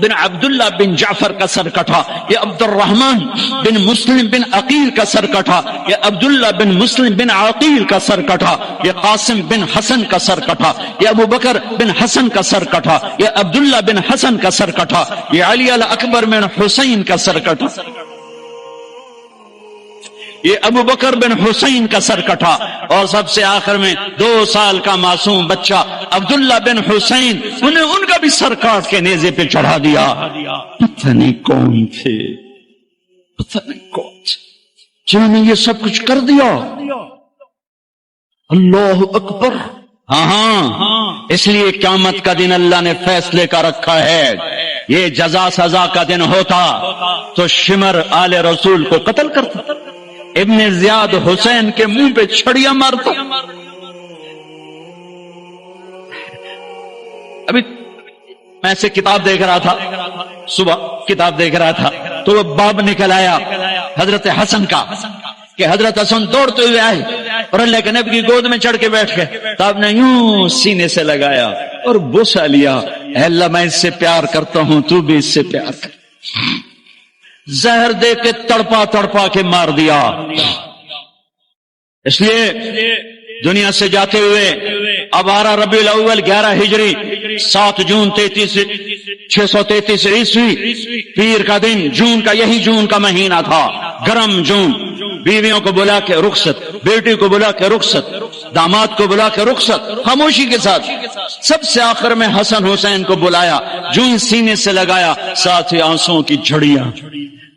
بن عبداللہ بن جعفر کا سر کٹا، یہ عبد الرحمن بن مسلم بن عقیل کا سر کٹا، یہ عبداللہ بن مسلم بن عقیل کا سر کٹا، یہ قاسم بن حسن کا سر کٹا، یہ ابو بکر بن حسن کا سر کٹا، یہ عبداللہ بن حسن کا سر کٹا، یہ علی الاکبر بن حسین کا سر کٹا، یہ ابو بکر بن حسین کا سر کٹا، اور سب سے آخر میں 2 سال کا معصوم بچہ عبداللہ بن حسین، انہیں ان کا بھی سر کاٹ کے نیزے پہ چڑھا دیا۔ پتہ نہیں کون تھے، پتہ نہیں کون تھے جنہوں نے یہ سب کچھ کر دیا۔ اللہ اکبر۔ ہاں اس لیے قیامت کا دن اللہ نے فیصلے کا رکھا ہے، یہ جزا سزا کا دن ہوتا تو شمر آل رسول کو قتل کرتا، ابن زیاد حسین کے منہ پہ چھڑیاں مارتا۔ ابھی میں سے کتاب دیکھ رہا تھا، صبح کتاب دیکھ رہا تھا تو وہ باب نکل آیا حضرت حسن کا کہ حضرت حسن دوڑتے ہوئے آئے اور اللہ کے نبی کی گود میں چڑھ کے بیٹھ گئے، تو آپ نے یوں سینے سے لگایا اور بوسہ لیا، اے اللہ میں اس سے پیار کرتا ہوں، تو بھی اس سے پیار کر۔ زہر دے کے تڑپا تڑپا کے مار دیا۔ اس لیے دنیا سے جاتے ہوئے اب 12 ربیع الاول 11 ہجری 7 جون 633 عیسوی پیر کا دن، جون کا یہی جون کا مہینہ تھا، گرم جون۔ بیویوں کو بلا کے رخصت، بیٹی کو بلا کے رخصت، داماد کو بلا کے رخصت، خاموشی کے ساتھ۔ سب سے آخر میں حسن حسین کو بلایا، جون سینے سے لگایا، ساتھ ہی آنسوں کی جھڑیاں۔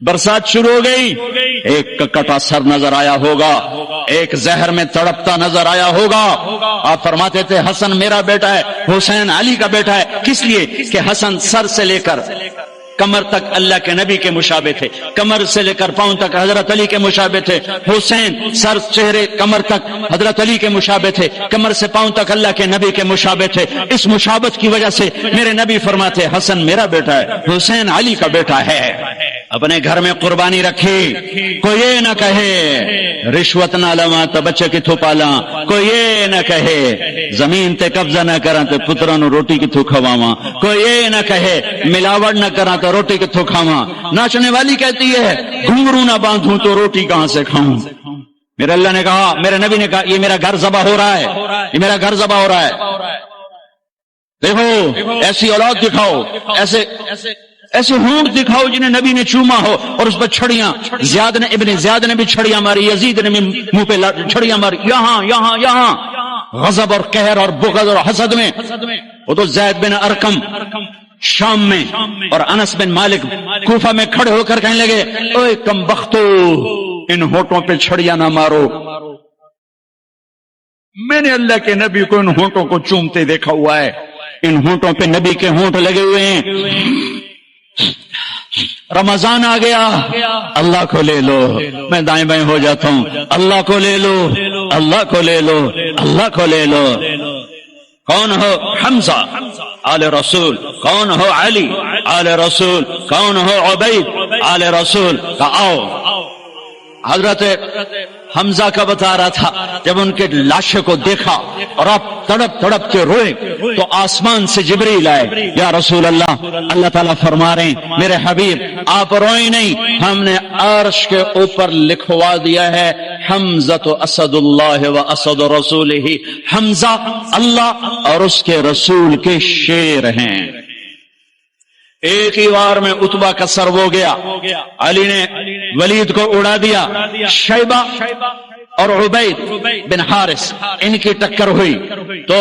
برسات شروع ہو گئی، ایک کا کٹا سر نظر آیا ہوگا، ایک زہر میں تڑپتا نظر آیا ہوگا۔ آپ فرماتے تھے حسن میرا بیٹا ہے، حسین علی کا بیٹا ہے، کس لیے کہ حسن سر سے لے کر کمر تک اللہ کے نبی کے مشابہ تھے، کمر سے لے کر پاؤں تک حضرت علی کے مشابہ تھے۔ حسین سر چہرے کمر تک حضرت علی کے مشابہ تھے، کمر سے پاؤں تک اللہ کے نبی کے مشابہ تھے۔ اس مشابہت کی وجہ سے میرے نبی فرماتے حسن میرا بیٹا ہے، حسین علی کا بیٹا ہے۔ اپنے گھر میں قربانی رکھی، کوئی یہ نہ کہے رشوت نہ لواں تو بچے کی تھو پالاں، کوئی یہ نہ کہے زمین تے قبضہ نہ کراں تو پتراں نو روٹی کی تھو کھواواں، کوئی یہ نہ کہے ملاوٹ نہ کراں تو روٹی کی تھو کھاواں۔ ناچنے والی کہتی ہے گھنگرو نہ باندھوں تو روٹی کہاں سے کھاؤں۔ میرے اللہ نے کہا، میرے نبی نے کہا یہ میرا گھر ذبح ہو رہا ہے، یہ میرا گھر ذبح ہو رہا ہے۔ دیکھو ایسی اولاد دکھاؤ، ایسے ہونٹ دکھاؤ جنہیں نبی نے چوما ہو اور اس پر چھڑیاں۔ ابن زیاد نے بھی چھڑیاں ماری، یزید نے بھی منہ پہ چھڑیاں ماری، یہاں غضب اور قہر اور بغض اور حسد میں۔ وہ تو زید بن ارقم شام میں اور انس بن مالک کوفہ میں کھڑے ہو کر کہنے لگے اوے کم بختو، ان ہونٹوں پہ چھڑیاں نہ مارو۔ میں نے اللہ کے نبی کو ان ہونٹوں کو چومتے دیکھا ہوا ہے، ان ہونٹوں پہ نبی کے ہونٹ لگے ہوئے ہیں۔ رمضان آ گیا، اللہ کو لے لو، میں دائیں بائیں ہو جاتا ہوں، اللہ کو لے لو، اللہ کو لے لو، اللہ کو لے لو۔ کون ہو حمزہ آل رسول، کون ہو علی آل رسول، کون ہو عبید آل رسول، آؤ۔ حضرت حمزہ کا بتا رہا تھا جب ان کے لاشوں کو دیکھا اور آپ تڑپ تڑپ کے روئے تو آسمان سے جبریل آئے، یا رسول اللہ، اللہ تعالیٰ فرما رہے ہیں میرے حبیب آپ روئے نہیں، ہم نے عرش کے اوپر لکھوا دیا ہے حمزہ تو اسد اللہ و اسد رسولہ، حمزہ اللہ اور اس کے رسول کے شیر ہیں۔ ایک ہی بار میں عتبہ کا سر ہو گیا، علی نے ولید کو اڑا دیا، شیبہ اور عبید بن حارث ان کی ٹکر ہوئی تو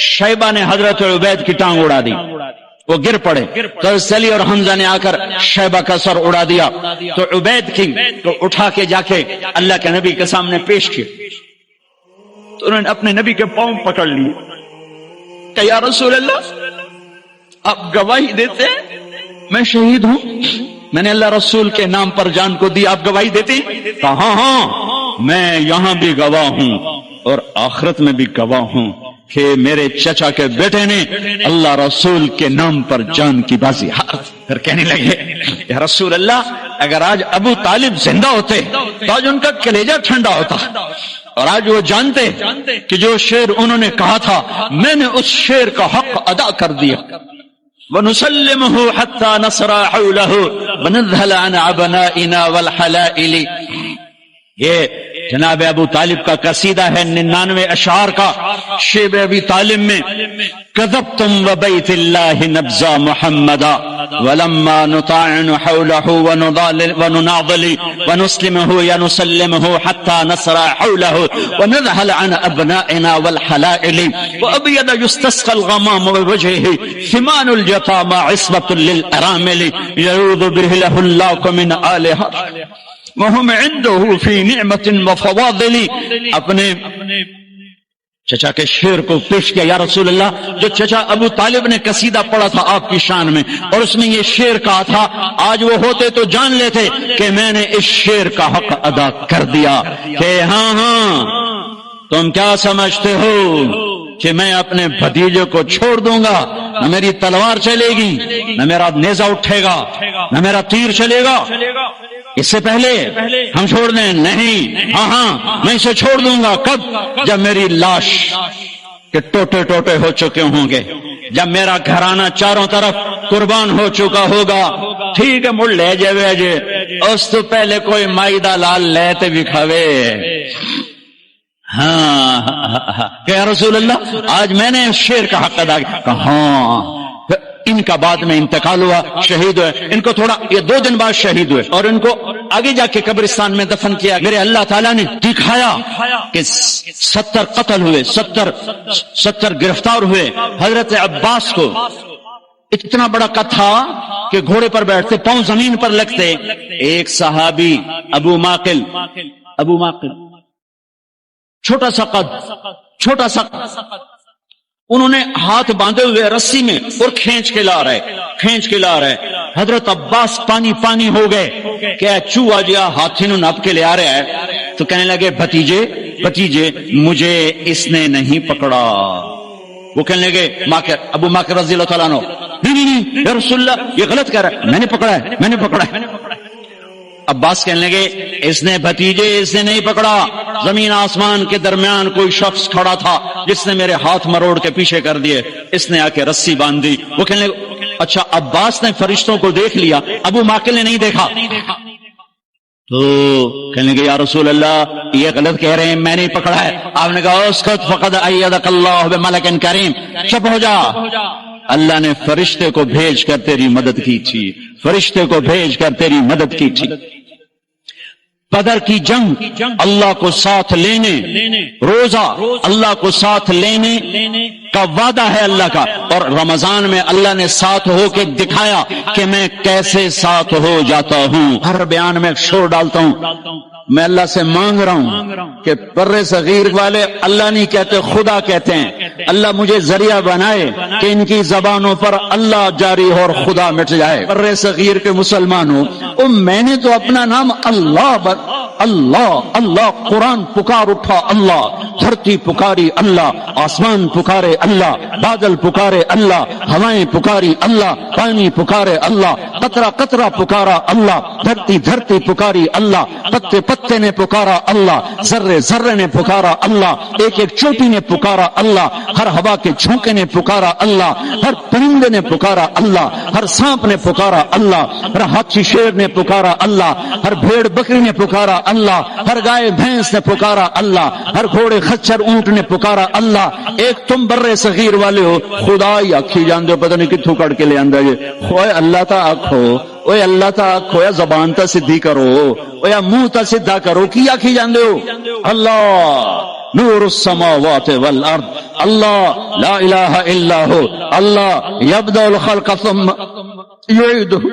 شیبہ نے حضرت عبید کی ٹانگ اڑا دی، وہ گر پڑے تو علی اور حمزہ نے آ کر شیبہ کا سر اڑا دیا تو عبید کی تو اٹھا کے جا کے اللہ کے نبی کے سامنے پیش کیا تو انہوں نے اپنے نبی کے پاؤں پکڑ لیے کہ یا رسول اللہ آپ گواہی دیتے میں شہید ہوں، میں نے اللہ رسول کے نام پر جان کو دی، آپ گواہی دیتے؟ کہا ہاں میں یہاں بھی گواہ ہوں اور آخرت میں بھی گواہ ہوں کہ میرے چچا کے بیٹے نے اللہ رسول کے نام پر جان کی بازی ہار۔ پھر کہنے لگے یا رسول اللہ اگر آج ابو طالب زندہ ہوتے تو آج ان کا کلیجہ ٹھنڈا ہوتا اور آج وہ جانتے کہ جو شعر انہوں نے کہا تھا میں نے اس شعر کا حق ادا کر دیا۔ وَنُسَلِّمُهُ حَتَّى نَصْرَ حَوْلَهُ وَنَذْهَلَ عَنْ عَبْنَائِنَا وَالْحَلَائِلِ۔ یہ جناب ابو طالب کا قصیدہ ہے 99 اشعار کا، شیب ابی طالب میں کذبتم وبیت اللہ نبزا محمدا ولما نطاعن حوله ونناضل ونسلمه یا نسلمه حتى نصر حوله ونذهل عن ابنائنا والحلائل وابيض يستسقى الغمام بوجهه ثمان الجطامى عصبة للارامل يعوذ به له الله من آلهة وهم عنده في نعمة وفواضل۔ اپنے چچا کے شعر کو پیش کیا، یا رسول اللہ جو چچا ابو طالب نے قصیدہ پڑھا تھا آپ کی شان میں اور اس میں یہ شعر کہا تھا آج وہ ہوتے تو جان لیتے کہ میں نے اس شعر کا حق ادا کر دیا کہ ہاں ہاں تم کیا سمجھتے ہو کہ میں اپنے بھتیجے کو چھوڑ دوں گا؟ نہ میری تلوار چلے گی، نہ میرا نیزہ اٹھے گا، نہ میرا تیر چلے گا، اس سے پہلے ہم چھوڑ دیں؟ نہیں، ہاں ہاں میں اسے چھوڑ دوں گا۔ کب؟ جب میری لاش کے ٹوٹے ٹوٹے ہو چکے ہوں گے، جب میرا گھرانہ چاروں طرف قربان ہو چکا ہوگا۔ ٹھیک ہے مڑ لے جائے جے اس تو پہلے کوئی مائدہ لال لیتے بھی کھوے۔ ہاں کہ رسول اللہ آج میں نے شعر کا حق ادا کیا۔ ہاں ان کا بعد میں انتقال ہوا، شہید ہوئے، ان کو تھوڑا یہ 2 دن بعد شہید ہوئے اور ان کو آگے جا کے قبرستان میں دفن کیا۔ میرے اللہ تعالیٰ نے دکھایا کہ 70 قتل ہوئے، 70 گرفتار ہوئے۔ حضرت عباس کو اتنا بڑا قد تھا کہ گھوڑے پر بیٹھتے پاؤں زمین پر لگتے۔ ایک صحابی ابو معقل چھوٹا سا قد، چھوٹا سا انہوں نے ہاتھ باندھے ہوئے رسی میں اور کھینچ کے لا رہے۔ حضرت عباس پانی ہو گئے کہ چوہا جیا ہاتھی نو نپ کے لے آ رہا ہے تو کہنے لگے بھتیجے مجھے اس نے نہیں پکڑا۔ وہ کہنے لگے ابو معقل رضی اللہ تعالیٰ عنہ نہیں یا رسول اللہ یہ غلط کہہ رہا ہے، میں نے پکڑا ہے۔ عباس کہنے لگے اس نے نہیں پکڑا، زمین آسمان کے درمیان کوئی شخص کھڑا تھا جس نے میرے ہاتھ مروڑ کے پیچھے کر دیے، اس نے آ کے رسی باندھ دی۔ وہ کہنے لگے اچھا عباس نے فرشتوں کو دیکھ لیا، ابو معقل نے نہیں دیکھا، تو کہنے لگے یا رسول اللہ یہ غلط کہہ رہے ہیں، میں نہیں پکڑا ہے۔ آپ نے کہا اسکت فقد ایدک اللہ بملک کریم، چپ ہو جا، اللہ نے فرشتے کو بھیج کر تیری مدد کی تھی، بدر کی جنگ اللہ کو ساتھ لینے، روزہ اللہ کو ساتھ لینے کا وعدہ ہے اللہ کا، اور رمضان میں اللہ نے ساتھ ہو کے دکھایا کہ میں کیسے ساتھ ہو جاتا ہوں۔ ہر بیان میں شور ڈالتا ہوں، میں اللہ سے مانگ رہا ہوں کہ برِ صغیر والے اللہ نہیں کہتے خدا کہتے ہیں، اللہ مجھے ذریعہ بنائے کہ ان کی زبانوں پر اللہ جاری ہو اور خدا مٹ جائے۔ برِ صغیر کے مسلمانوں میں نے تو اپنا نام اللہ اللہ قرآن پکار اٹھا اللہ، دھرتی پکاری اللہ، آسمان پکارے اللہ، بادل پکارے اللہ، ہوائیں پکاری اللہ، پانی پکارے اللہ، قطرہ قطرہ پکارا اللہ، دھرتی دھرتی پکاری اللہ، پتے پتے نے پکارا اللہ، ذرے ذرے نے پکارا اللہ، ایک ایک چوٹی نے پکارا اللہ، ہر ہوا کے جھونکے نے پکارا اللہ، ہر پرندے نے پکارا اللہ، ہر سانپ نے پکارا اللہ، ہر ہاتھی شیر نے پکارا اللہ، ہر بھیڑ بکری نے پکارا اللہ، ہر گائے بھینس نے پکارا اللہ، ہر گھوڑے خچر اونٹ نے پکارا اللہ۔ ایک تم برے صغیر والے ہو، خدا ہی آکھی جان دو، پتہ نہیں کتھوں کڑ کے لے آندا جے، اوے اللہ تا آکھو، اوے اللہ تا آکھو، یا زبان تا سدھی کرو، او یا منہ تا سدھا کرو، کی آکھی جان دو؟ اللہ نور السماوات والارض، اللہ لا الہ الا ہو، اللہ یبدأ الخلق ثم یعیدہ،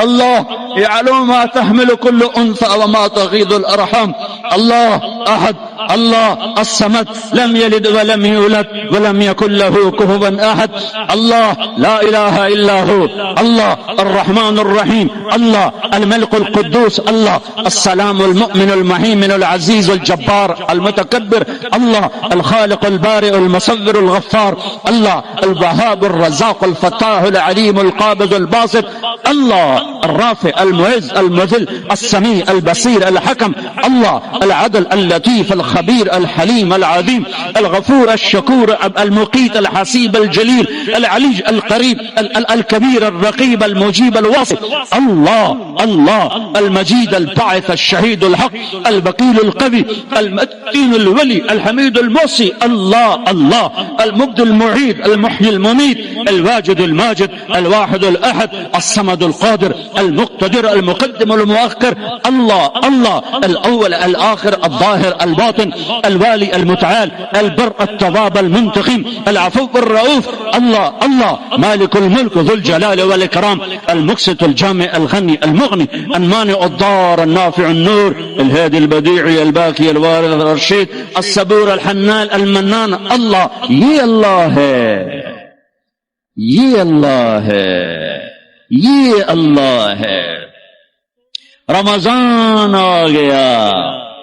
اللہ یعلم ما تحمل كل انثى وما تغيض الارحام، اللہ احد، اللہ الصمد، لم يلد ولم يولد ولم يكن له كفوا احد، اللہ لا الہ الا هو، اللہ الرحمن الرحیم، اللہ الملك القدوس، اللہ السلام المؤمن المهيمن العزيز الجبار المتكبر، اللہ الخالق البارئ المصور الغفار، اللہ الوهاب الرزاق الفتاح العليم القابض الباسط، اللہ الرافع المعز المذل السميع البصير الحكم، الله العدل اللطيف الخبير الحليم العظيم الغفور الشكور المقيت الحسيب الجليل العلي القريب الكبير الرقيب المجيب الواصف، الله الله المجيد الباعث الشهيد الحق البقيل القوي المتين الولي الحميد الموصي، الله الله المبدي المعيد المحيي المميت الواجد الماجد الواحد الأحد الصمد القادر المقتدر المقدم المؤخر، الله الله الأول الآخر الظاهر الباطن الوالي المتعال البر التواب المنتقم العفو الرؤوف، الله الله مالك الملك ذو الجلال والإكرام المقسط الجامع الغني المغني المانع الضار النافع النور الهادي البديع الباقي الوارث الرشيد الصبور الحنان المنان، الله یہ اللہ ہے، یہ اللہ ہے، یہ اللہ ہے۔ رمضان آ گیا،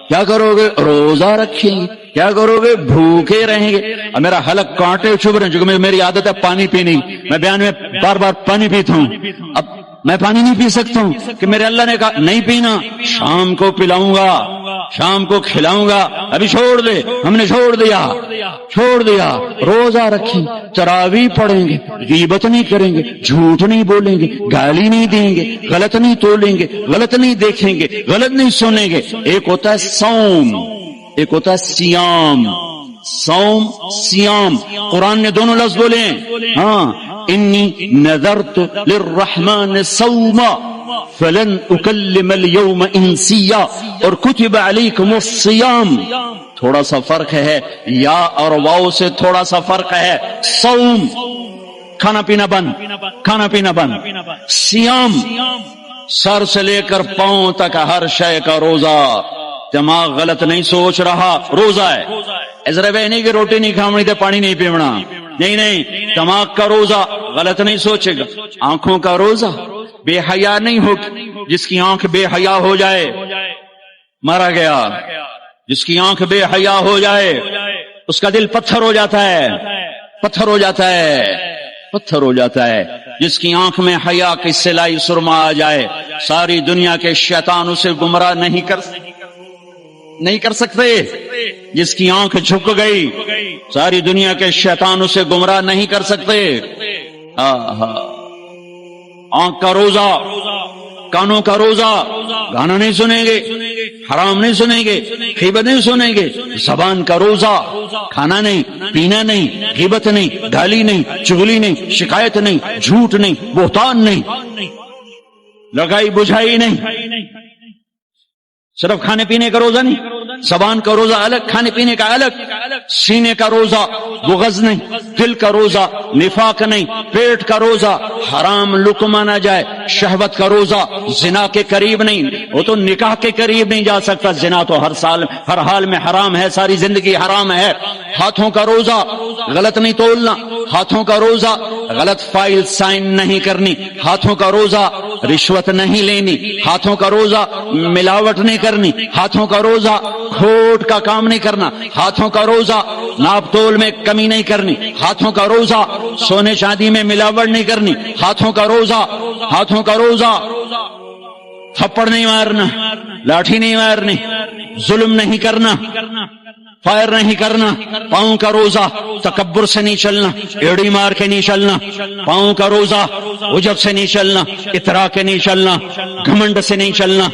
کیا کرو گے؟ روزہ رکھیں گے۔ کیا کرو گے؟ بھوکے رہیں گے۔ اب میرا حلق کانٹے چبھ رہے ہیں، کیونکہ میری عادت ہے پانی پینے کی، میں بیان میں بار بار پانی پیتا ہوں۔ اب میں پانی نہیں پی سکتا ہوں کہ میرے اللہ نے کہا نہیں پینا، شام کو پلاؤں گا، شام کو کھلاؤں گا، ابھی چھوڑ دے، ہم نے چھوڑ دیا۔ روزہ رکھیں، تراویح پڑھیں گے، غیبت نہیں کریں گے، جھوٹ نہیں بولیں گے، گالی نہیں دیں گے، غلط نہیں تولیں گے، غلط نہیں دیکھیں گے، غلط نہیں سنیں گے۔ ایک ہوتا ہے صوم، ایک ہوتا ہے سیام۔ صوم سیام، قرآن نے دونوں لفظ بولے ہیں۔ ہاں، انی نذرت للرحمن صوما فلن اکلم اليوم انسیا، اور کتب علیکم الصیام۔ تھوڑا سا فرق ہے، یا اور واو سے تھوڑا سا فرق ہے۔ صوم کھانا پینا بند، کھانا پینا بند۔ سیام سر سے لے کر پاؤں تک ہر شے کا روزہ۔ دماغ غلط نہیں سوچ رہا، روزہ ہے۔ ازرا بھائی نہیں کہ روٹی نہیں کھاونی تو پانی نہیں پیونا، نہیں، دماغ کا روزہ غلط نہیں سوچے گا۔ آنکھوں کا روزہ، بے حیا نہیں ہو، جس کی آنکھ بے حیا ہو جائے مارا گیا، جس کی آنکھ بے حیا ہو جائے اس کا دل پتھر ہو جاتا ہے، پتھر ہو جاتا ہے، پتھر ہو جاتا ہے۔ جس کی آنکھ میں حیا کی سلائی سرما آ جائے، ساری دنیا کے شیطان اسے گمراہ نہیں کر سکتے۔ جس کی آنکھ جھک گئی، ساری دنیا کے شیطان اسے گمراہ نہیں کر سکتے۔ آنکھ کا روزہ، کانوں کا روزہ، گانا نہیں سنیں گے، حرام نہیں سنیں گے، غیبت نہیں سنیں گے۔ زبان کا روزہ، کھانا نہیں، پینا نہیں، غیبت نہیں، گالی نہیں، چغلی نہیں، شکایت نہیں، جھوٹ نہیں، بہتان نہیں، لگائی بجھائی نہیں۔ صرف کھانے پینے کا روزہ نہیں، زبان کا روزہ الگ، کھانے پینے کا الگ۔ سینے کا روزہ بغض نہیں، دل کا روزہ نفاق نہیں، پیٹ کا روزہ حرام لقمہ نہ جائے، شہوت کا روزہ زنا کے قریب نہیں، وہ تو نکاح کے قریب نہیں جا سکتا، زنا تو ہر حال میں حرام ہے، ساری زندگی حرام ہے۔ ہاتھوں کا روزہ غلط نہیں تولنا، ہاتھوں کا روزہ غلط فائل سائن نہیں کرنی، ہاتھوں کا روزہ رشوت نہیں لینی، ہاتھوں کا روزہ ملاوٹ نہیں کرنی، ہاتھوں کا روزہ کھوٹ کا کام نہیں کرنا، ہاتھوں کا روزہ ناپ تول میں کمی نہیں کرنی، ہاتھوں کا روزہ سونے چاندی میں ملاوٹ نہیں کرنی، ہاتھوں کا روزہ تھپڑ نہیں مارنا، لاٹھی نہیں مارنی، ظلم نہیں کرنا، فائر نہیں کرنا، پاؤں کا روزہ تکبر سے نہیں چلنا، ایڑی مار کے نہیں چلنا، پاؤں کا روزہ عجب سے نہیں چلنا، اترا کے نہیں چلنا، گھمنڈ سے نہیں چلنا،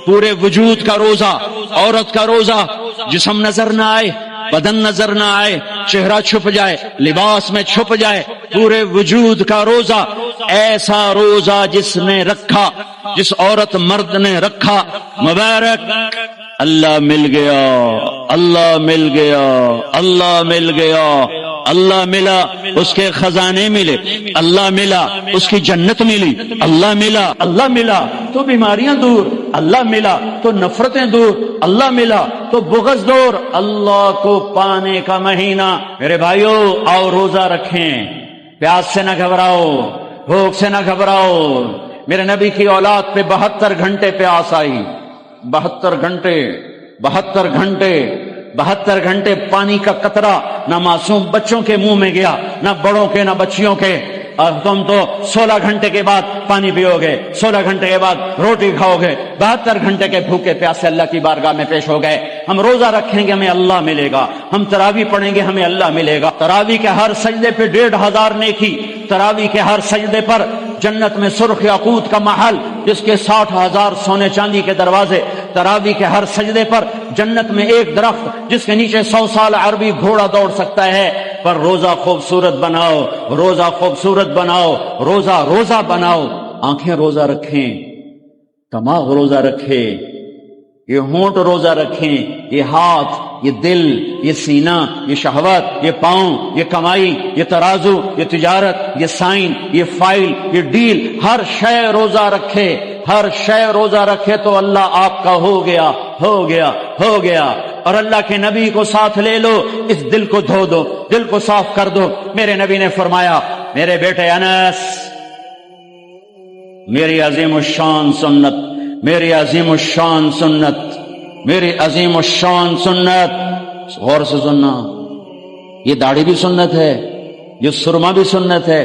پورے وجود کا روزہ، عورت کا روزہ جسم نظر نہ آئے، بدن نظر نہ آئے، چہرہ چھپ جائے، لباس میں چھپ جائے، پورے وجود کا روزہ، ایسا روزہ جس نے رکھا، جس عورت مرد نے رکھا، مبارک، اللہ مل گیا، اللہ مل گیا، اللہ مل گیا، اللہ ملا اس کے خزانے ملے، اللہ ملا اس کی جنت ملی، اللہ ملا تو بیماریاں دور، اللہ ملا تو نفرتیں دور، اللہ ملا تو بغض دور، اللہ کو پانے کا مہینہ۔ میرے بھائیو، آؤ روزہ رکھیں، پیاس سے نہ گھبراؤ، بھوک سے نہ گھبراؤ۔ میرے نبی کی اولاد پہ 72 گھنٹے پیاس آئی، 72 گھنٹے پانی کا قطرہ نہ معصوم بچوں کے منہ میں گیا، نہ بڑوں کے، نہ بچیوں کے، اور تم تو 16 گھنٹے کے بعد پانی پیو گے، 16 گھنٹے کے بعد روٹی کھاؤ گے، 72 گھنٹے کے بھوکے پیاسے اللہ کی بارگاہ میں پیش ہو گئے۔ ہم روزہ رکھیں گے ہمیں اللہ ملے گا، ہم تراویح پڑھیں گے ہمیں اللہ ملے گا، تراویح کے ہر سجدے پہ 1500 نیکی، تراویح کے ہر سجدے پر جنت میں سرخ یاقوت کا محل جس کے 60,000 سونے چاندی کے دروازے، تراویح کے ہر سجدے پر جنت میں ایک درخت جس کے نیچے 100 سال عربی گھوڑا دوڑ سکتا ہے۔ پر روزہ خوبصورت بناؤ، روزہ خوبصورت بناؤ، روزہ بناؤ، آنکھیں روزہ رکھیں، دماغ روزہ رکھے، یہ ہونٹ روزہ رکھیں، یہ ہاتھ، یہ دل، یہ سینہ، یہ شہوت، یہ پاؤں، یہ کمائی، یہ ترازو، یہ تجارت، یہ سائن، یہ فائل، یہ ڈیل، ہر شے روزہ رکھے، ہر شے روزہ رکھے تو اللہ آپ کا ہو گیا۔ اور اللہ کے نبی کو ساتھ لے لو، اس دل کو دھو دو، دل کو صاف کر دو۔ میرے نبی نے فرمایا، میرے بیٹے انس، میری عظیم الشان سنت، میری عظیم الشان سنت، میری عظیم الشان سنت، غور سے سننا، یہ داڑھی بھی سنت ہے، یہ سرما بھی سنت ہے،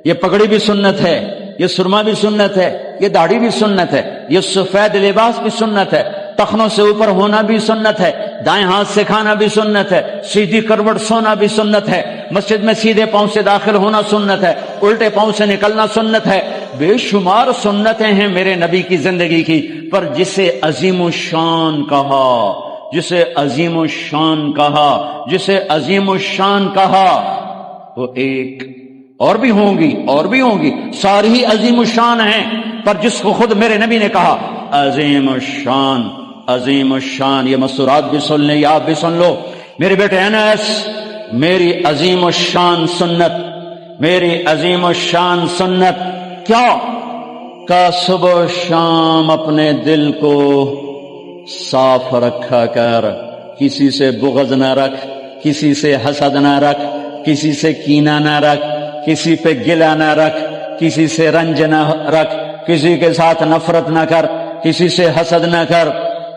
یہ پگڑی بھی سنت ہے، یہ سرما بھی سنت ہے، یہ داڑھی بھی سنت ہے، یہ سفید لباس بھی سنت ہے، ٹخنوں سے اوپر ہونا بھی سنت ہے، دائیں ہاتھ سے کھانا بھی سنت ہے، سیدھی کروٹ سونا بھی سنت ہے، مسجد میں سیدھے پاؤں سے داخل ہونا سنت ہے، الٹے پاؤں سے نکلنا سنت ہے۔ بے شمار سنتیں ہیں میرے نبی کی زندگی کی، پر جسے عظیم الشان کہا، جسے عظیم الشان کہا، جسے عظیم الشان کہا، وہ ایک اور بھی ہوں گی، ساری ہی عظیم الشان ہیں، پر جس کو خود میرے نبی نے کہا عظیم الشان، عظیم الشان، یہ مسورات بھی سن لیں، آپ بھی سن لو۔ میرے بیٹے انس، میری عظیم الشان سنت، میری عظیم الشان سنت کیا؟ کہ صبح و شام اپنے دل کو صاف رکھا کر، کسی سے بغض نہ رکھ، کسی سے حسد نہ رکھ، کسی سے کینہ نہ رکھ، کسی پہ گلہ نہ رکھ، کسی سے رنج نہ رکھ، کسی کے ساتھ نفرت نہ کر، کسی سے حسد نہ کر،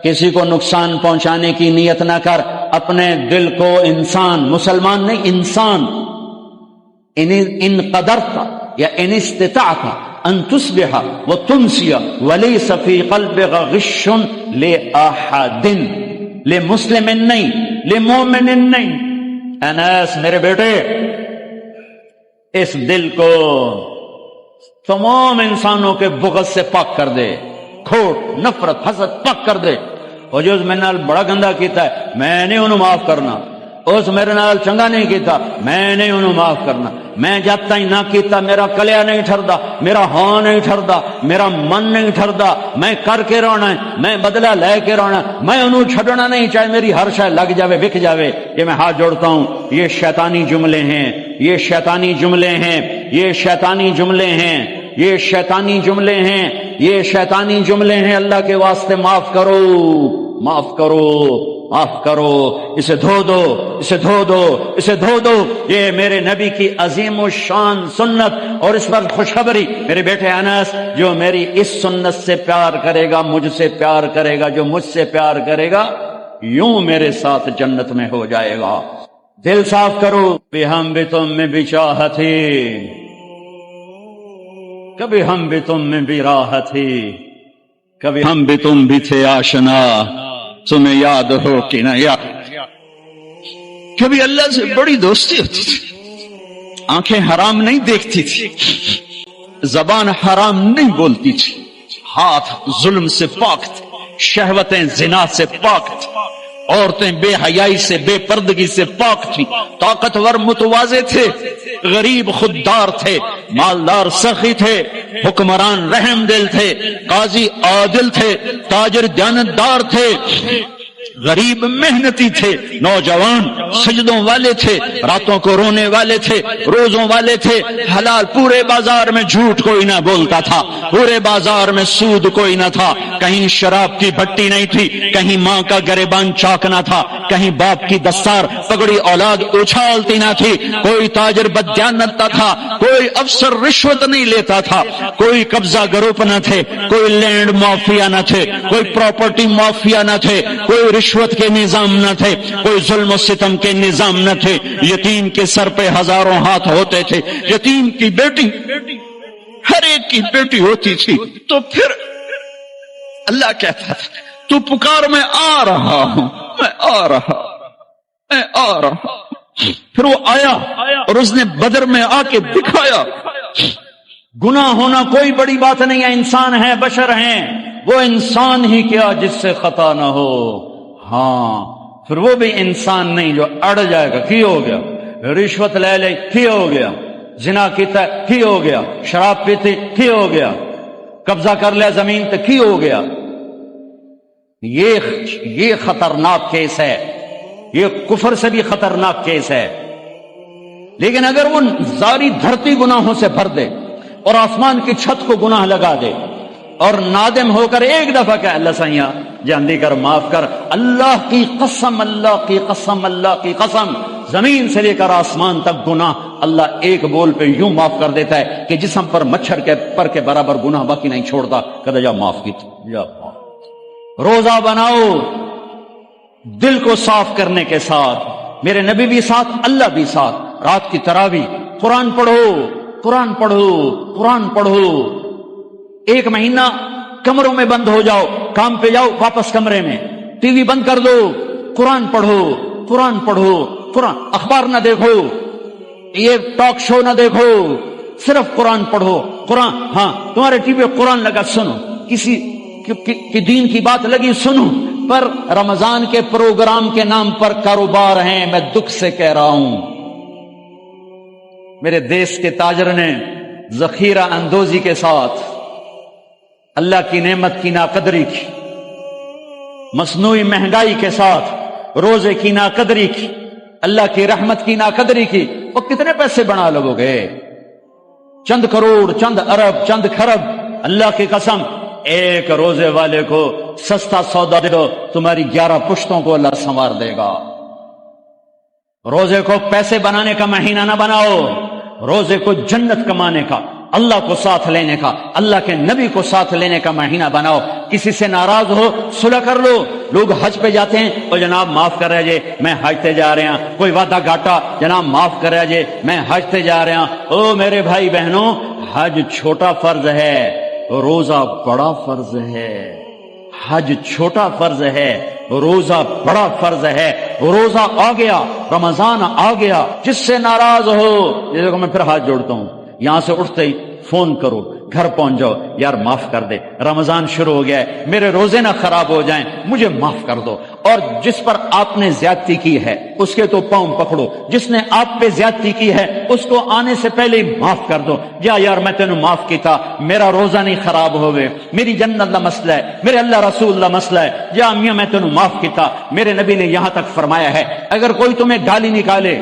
کسی کو نقصان پہنچانے کی نیت نہ کر، اپنے دل کو انسان، مسلمان نہیں انسان، ان قدرت یا ان استطاعت ان تصبح وتمسی وليس في قلبك غش لأحد، لمسلم نہیں، لمومن نہیں۔ انس میرے بیٹے، اس دل کو تمام انسانوں کے بغض سے پاک کر دے، کھوٹ، نفرت، حسد پاک کر دے۔ اور جو میرے نال بڑا گندا کیتا ہے میں نہیں انہوں معاف کرنا، اس میرے نال چنگا نہیں کیتا میں نہیں انہوں معاف کرنا، میں جب تک نہ کیتا میرا کلیا نہیں ٹھردا، میرا ہاں نہیں ٹھردا، میرا من نہیں ٹھردا، میں کر کے رونا ہے، میں بدلہ لے کے رونا، میں انہوں چھڑنا نہیں، چاہے میری ہر شے لگ جاوے، بک جاوے۔ یہ میں ہاتھ جوڑتا ہوں، یہ شیطانی جملے ہیں، یہ شیطانی جملے ہیں، یہ شیطانی جملے ہیں۔ یہ شیطانی جملے ہیں، یہ شیطانی جملے ہیں، اللہ کے واسطے معاف کرو، معاف کرو، معاف کرو، اسے دھو دو، اسے دھو دو، اسے دھو دو۔ یہ میرے نبی کی عظیم و شان سنت، اور اس پر خوشخبری، میرے بیٹے انس، جو میری اس سنت سے پیار کرے گا، مجھ سے پیار کرے گا، جو مجھ سے پیار کرے گا، یوں میرے ساتھ جنت میں ہو جائے گا۔ دل صاف کرو۔ کبھی ہم بھی تم میں بھی چاہت تھی، کبھی ہم بھی تم میں بھی راحت تھی، کبھی ہم بھی تم بھی تھے آشنا، تمہیں یاد ہو کہ نہ یاد۔ کبھی اللہ سے بڑی دوستی ہوتی تھی، آنکھیں حرام نہیں دیکھتی تھی، زبان حرام نہیں بولتی تھی، ہاتھ ظلم سے پاک تھے، شہوتیں زنا سے پاک تھی، عورتیں بے حیائی سے، بے پردگی سے پاک تھی، طاقتور متواضع تھے، غریب خوددار تھے، مالدار سخی تھے، حکمران رحم دل تھے، قاضی عادل تھے، تاجر دیانتدار تھے، غریب محنتی تھے، نوجوان سجدوں والے تھے، راتوں کو رونے والے تھے، روزوں والے تھے، حلال، پورے بازار میں جھوٹ کوئی نہ بولتا تھا، پورے بازار میں سود کوئی نہ تھا، کہیں شراب کی بھٹی نہیں تھی، کہیں ماں کا گریبان چاک نہ تھا، کہیں باپ کی دستار پگڑی اولاد اچھالتی نہ تھی، کوئی تاجر بددیانت نہ تھا، کوئی افسر رشوت نہیں لیتا تھا، کوئی قبضہ گروپ نہ تھے، کوئی لینڈ مافیا نہ تھے، کوئی پراپرٹی مافیا نہ تھے، کوئی رشوت کے نظام نہ تھے، کوئی ظلم و ستم کے نظام نہ تھے، یتیم کے سر پہ ہزاروں ہاتھ ہوتے تھے، یتیم کی بیٹی ہر ایک کی بیٹی ہوتی تھی، تو پھر اللہ کہتا تھا تو پکار، میں آ رہا ہوں، میں آ رہا، میں آ رہا۔ پھر وہ آیا اور اس نے بدر میں آ کے دکھایا گناہ ہونا کوئی بڑی بات نہیں ہے، انسان ہے، بشر ہیں، وہ انسان ہی کیا جس سے خطا نہ ہو، ہاں پھر وہ بھی انسان نہیں جو اڑ جائے گا، کی ہو گیا، رشوت لے لے کی ہو گیا، زنا کیتا کی ہو گیا، شراب پیتے کی ہو گیا، قبضہ کر لیا زمین تو کی ہو گیا۔ یہ خطرناک کیس ہے، یہ کفر سے بھی خطرناک کیس ہے۔ لیکن اگر وہ ساری دھرتی گناہوں سے بھر دے اور آسمان کی چھت کو گناہ لگا دے اور نادم ہو کر ایک دفعہ کہ اللہ سائیاں جاندی کر، معاف کر، اللہ کی قسم، اللہ کی قسم، اللہ کی قسم، زمین سے لے کر آسمان تک گناہ اللہ ایک بول پہ یوں معاف کر دیتا ہے کہ جسم پر مچھر کے پر کے برابر گناہ باقی نہیں چھوڑتا، کہتا جا معاف کی، جا معاف۔ روزہ بناؤ دل کو صاف کرنے کے ساتھ، میرے نبی بھی ساتھ، اللہ بھی ساتھ، رات کی تراویح، قرآن پڑھو، قرآن پڑھو، قرآن پڑھو، ایک مہینہ کمروں میں بند ہو جاؤ، کام پہ جاؤ واپس کمرے میں، ٹی وی بند کر دو، قرآن پڑھو، قرآن پڑھو، قرآن، اخبار نہ دیکھو، یہ ٹاک شو نہ دیکھو، صرف قرآن پڑھو، قرآن، ہاں تمہارے ٹی وی قرآن لگا سنو، کسی کی دین کی بات لگی سنو، پر رمضان کے پروگرام کے نام پر کاروبار ہیں، میں دکھ سے کہہ رہا ہوں۔ میرے دیش کے تاجر نے ذخیرہ اندوزی کے ساتھ اللہ کی نعمت کی ناقدری کی، مصنوعی مہنگائی کے ساتھ روزے کی ناقدری کی، اللہ کی رحمت کی ناقدری کی، وہ کتنے پیسے بنا لوگو گے؟ چند کروڑ، چند ارب، چند کھرب۔ اللہ کی قسم، ایک روزے والے کو سستا سودا دے دو، تمہاری 11 پشتوں کو اللہ سنوار دے گا۔ روزے کو پیسے بنانے کا مہینہ نہ بناؤ، روزے کو جنت کمانے کا، اللہ کو ساتھ لینے کا، اللہ کے نبی کو ساتھ لینے کا مہینہ بناؤ۔ کسی سے ناراض ہو صلح کر لو۔ لوگ حج پہ جاتے ہیں، اور جناب معاف کر رہے جے میں حج تے جا رہے ہیں، کوئی وعدہ گھاٹا، جناب معاف کر رہے جے میں حج تے جا رہے ہیں۔ او میرے بھائی بہنوں، حج چھوٹا فرض ہے، روزہ بڑا فرض ہے۔ حج چھوٹا فرض ہے، روزہ بڑا فرض ہے۔ روزہ آ گیا، رمضان آ گیا، جس سے ناراض ہو، یہ دیکھو میں پھر ہاتھ جوڑتا ہوں، یہاں سے اٹھتے ہی فون کرو، گھر پہنچ جاؤ، یار معاف کر دے، رمضان شروع ہو گیا ہے، میرے روزے نہ خراب ہو جائیں، مجھے معاف کر دو۔ اور جس پر آپ نے زیادتی کی ہے اس کے تو پاؤں پکڑو، جس نے آپ پہ زیادتی کی ہے اس کو آنے سے پہلے ہی معاف کر دو۔ جا یار میں تینوں معاف کیتا، میرا روزہ نہیں خراب ہوئے، میری جنت اللہ مسئلہ ہے، میرے اللہ رسول اللہ مسئلہ ہے، جا میاں میں تینوں معاف کیتا۔ میرے نبی نے یہاں تک فرمایا ہے اگر کوئی تمہیں گالی نکالے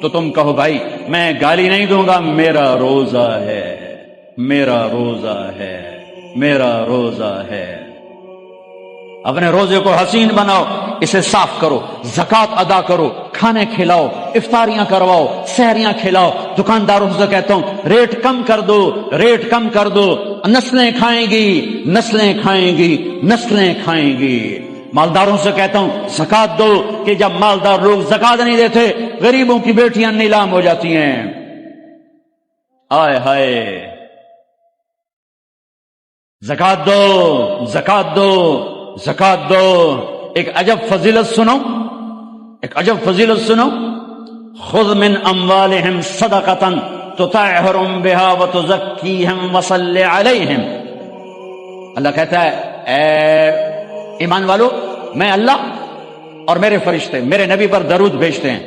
تو تم کہو بھائی میں گالی نہیں دوں گا، میرا روزہ ہے، میرا روزہ ہے، میرا روزہ ہے۔ اپنے روزے کو حسین بناؤ، اسے صاف کرو، زکوٰۃ ادا کرو، کھانے کھلاؤ، افطاریاں کرواؤ، سحریاں کھلاؤ۔ دکانداروں سے کہتا ہوں ریٹ کم کر دو، ریٹ کم کر دو، نسلیں کھائیں گی، نسلیں کھائیں گی، نسلیں کھائیں گی۔ مالداروں سے کہتا ہوں زکوٰۃ دو، کہ جب مالدار لوگ زکوٰۃ نہیں دیتے غریبوں کی بیٹیاں نیلام ہو جاتی ہیں۔ آئے ہائے، زکوٰۃ دو، زکوٰۃ دو، زکوٰۃ دو۔ ایک عجب فضیلت سنو، ایک عجب فضیلت سنو، خذ من اموالہم صدقۃ تطہرہم بہا وتزکیہم وصلی علیہم۔ اللہ کہتا ہے اے ایمان والو، میں اللہ اور میرے فرشتے میرے نبی پر درود بھیجتے ہیں،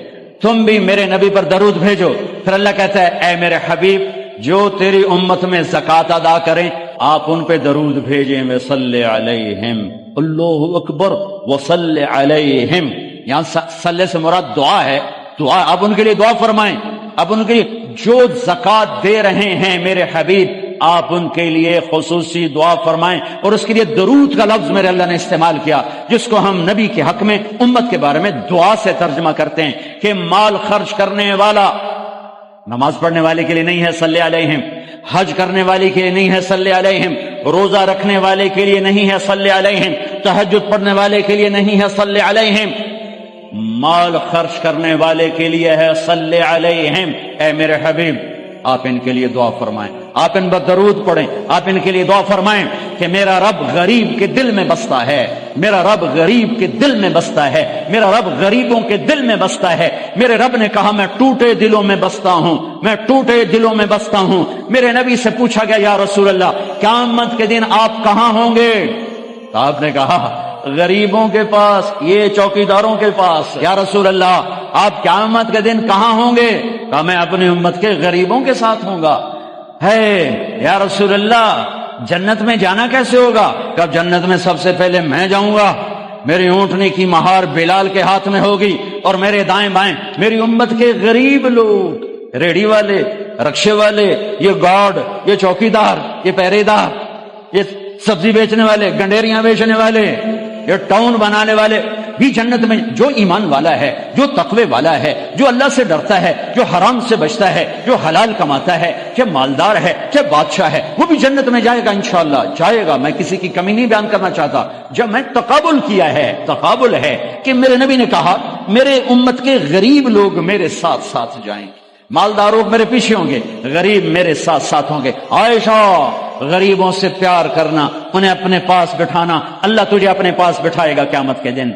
تم بھی میرے نبی پر درود بھیجو۔ پھر اللہ کہتا ہے اے میرے حبیب، جو تیری امت میں زکوٰۃ ادا کریں آپ ان پہ درود بھیجیں، وصلی علیہم، اللہ اکبر، وصلی علیہم۔ یہاں صلی سے مراد دعا ہے، دعا، آپ ان کے لیے دعا فرمائیں، آپ ان کے لیے جو زکوٰۃ دے رہے ہیں میرے حبیب آپ ان کے لیے خصوصی دعا فرمائیں۔ اور اس کے لیے درود کا لفظ میرے اللہ نے استعمال کیا، جس کو ہم نبی کے حق میں امت کے بارے میں دعا سے ترجمہ کرتے ہیں کہ مال خرچ کرنے والا نماز پڑھنے والے کے لیے نہیں ہے صلی علیہم، حج کرنے والے کے لیے نہیں ہے صلی علیہم، روزہ رکھنے والے کے لیے نہیں ہے صلی علیہم، تہجد پڑھنے والے کے لیے نہیں ہے صلی علیہم، مال خرچ کرنے والے کے لیے ہے صلی علیہم۔ اے میرے حبیب آپ ان کے لیے دعا فرمائیں، آپ ان پر درود پڑھیں، آپ ان کے لیے دعا فرمائیں کہ میرا رب غریب کے دل میں بستا ہے، میرا رب غریب کے دل میں بستا ہے، میرا رب غریبوں کے دل میں بستا ہے۔ میرے رب نے کہا میں ٹوٹے دلوں میں بستا ہوں، میں ٹوٹے دلوں میں بستا ہوں۔ میرے نبی سے پوچھا گیا یا رسول اللہ قیامت کے دن آپ کہاں ہوں گے؟ تو آپ نے کہا غریبوں کے پاس، یہ چوکیداروں کے پاس۔ یا رسول اللہ آپ قیامت کے دن کہاں ہوں گے؟ کہا میں اپنی امت کے غریبوں کے ساتھ ہوں گا۔ ہے یا رسول اللہ جنت میں جانا کیسے ہوگا؟ کہا جنت میں سب سے پہلے میں جاؤں گا، میری اونٹنی کی مہار بلال کے ہاتھ میں ہوگی، اور میرے دائیں بائیں میری امت کے غریب لوگ، ریڑھی والے، رکشے والے، یہ گارڈ، یہ چوکیدار، یہ پہرے دار، یہ سبزی بیچنے والے، گنڈیریاں بیچنے والے، یہ ٹاؤن بنانے والے بھی جنت میں۔ جو ایمان والا ہے، جو تقوی والا ہے، جو اللہ سے ڈرتا ہے، جو حرام سے بچتا ہے، جو حلال کماتا ہے، چاہے مالدار ہے چاہے بادشاہ ہے، وہ بھی جنت میں جائے گا انشاءاللہ، جائے گا۔ میں کسی کی کمی نہیں بیان کرنا چاہتا، جب میں تقابل کیا ہے، تقابل ہے کہ میرے نبی نے کہا میرے امت کے غریب لوگ میرے ساتھ ساتھ جائیں، مالدار لوگ میرے پیچھے ہوں گے، غریب میرے ساتھ ساتھ ہوں گے۔ عائشہ غریبوں سے پیار کرنا، انہیں اپنے پاس بٹھانا، اللہ تجھے اپنے پاس بٹھائے گا قیامت کے دن۔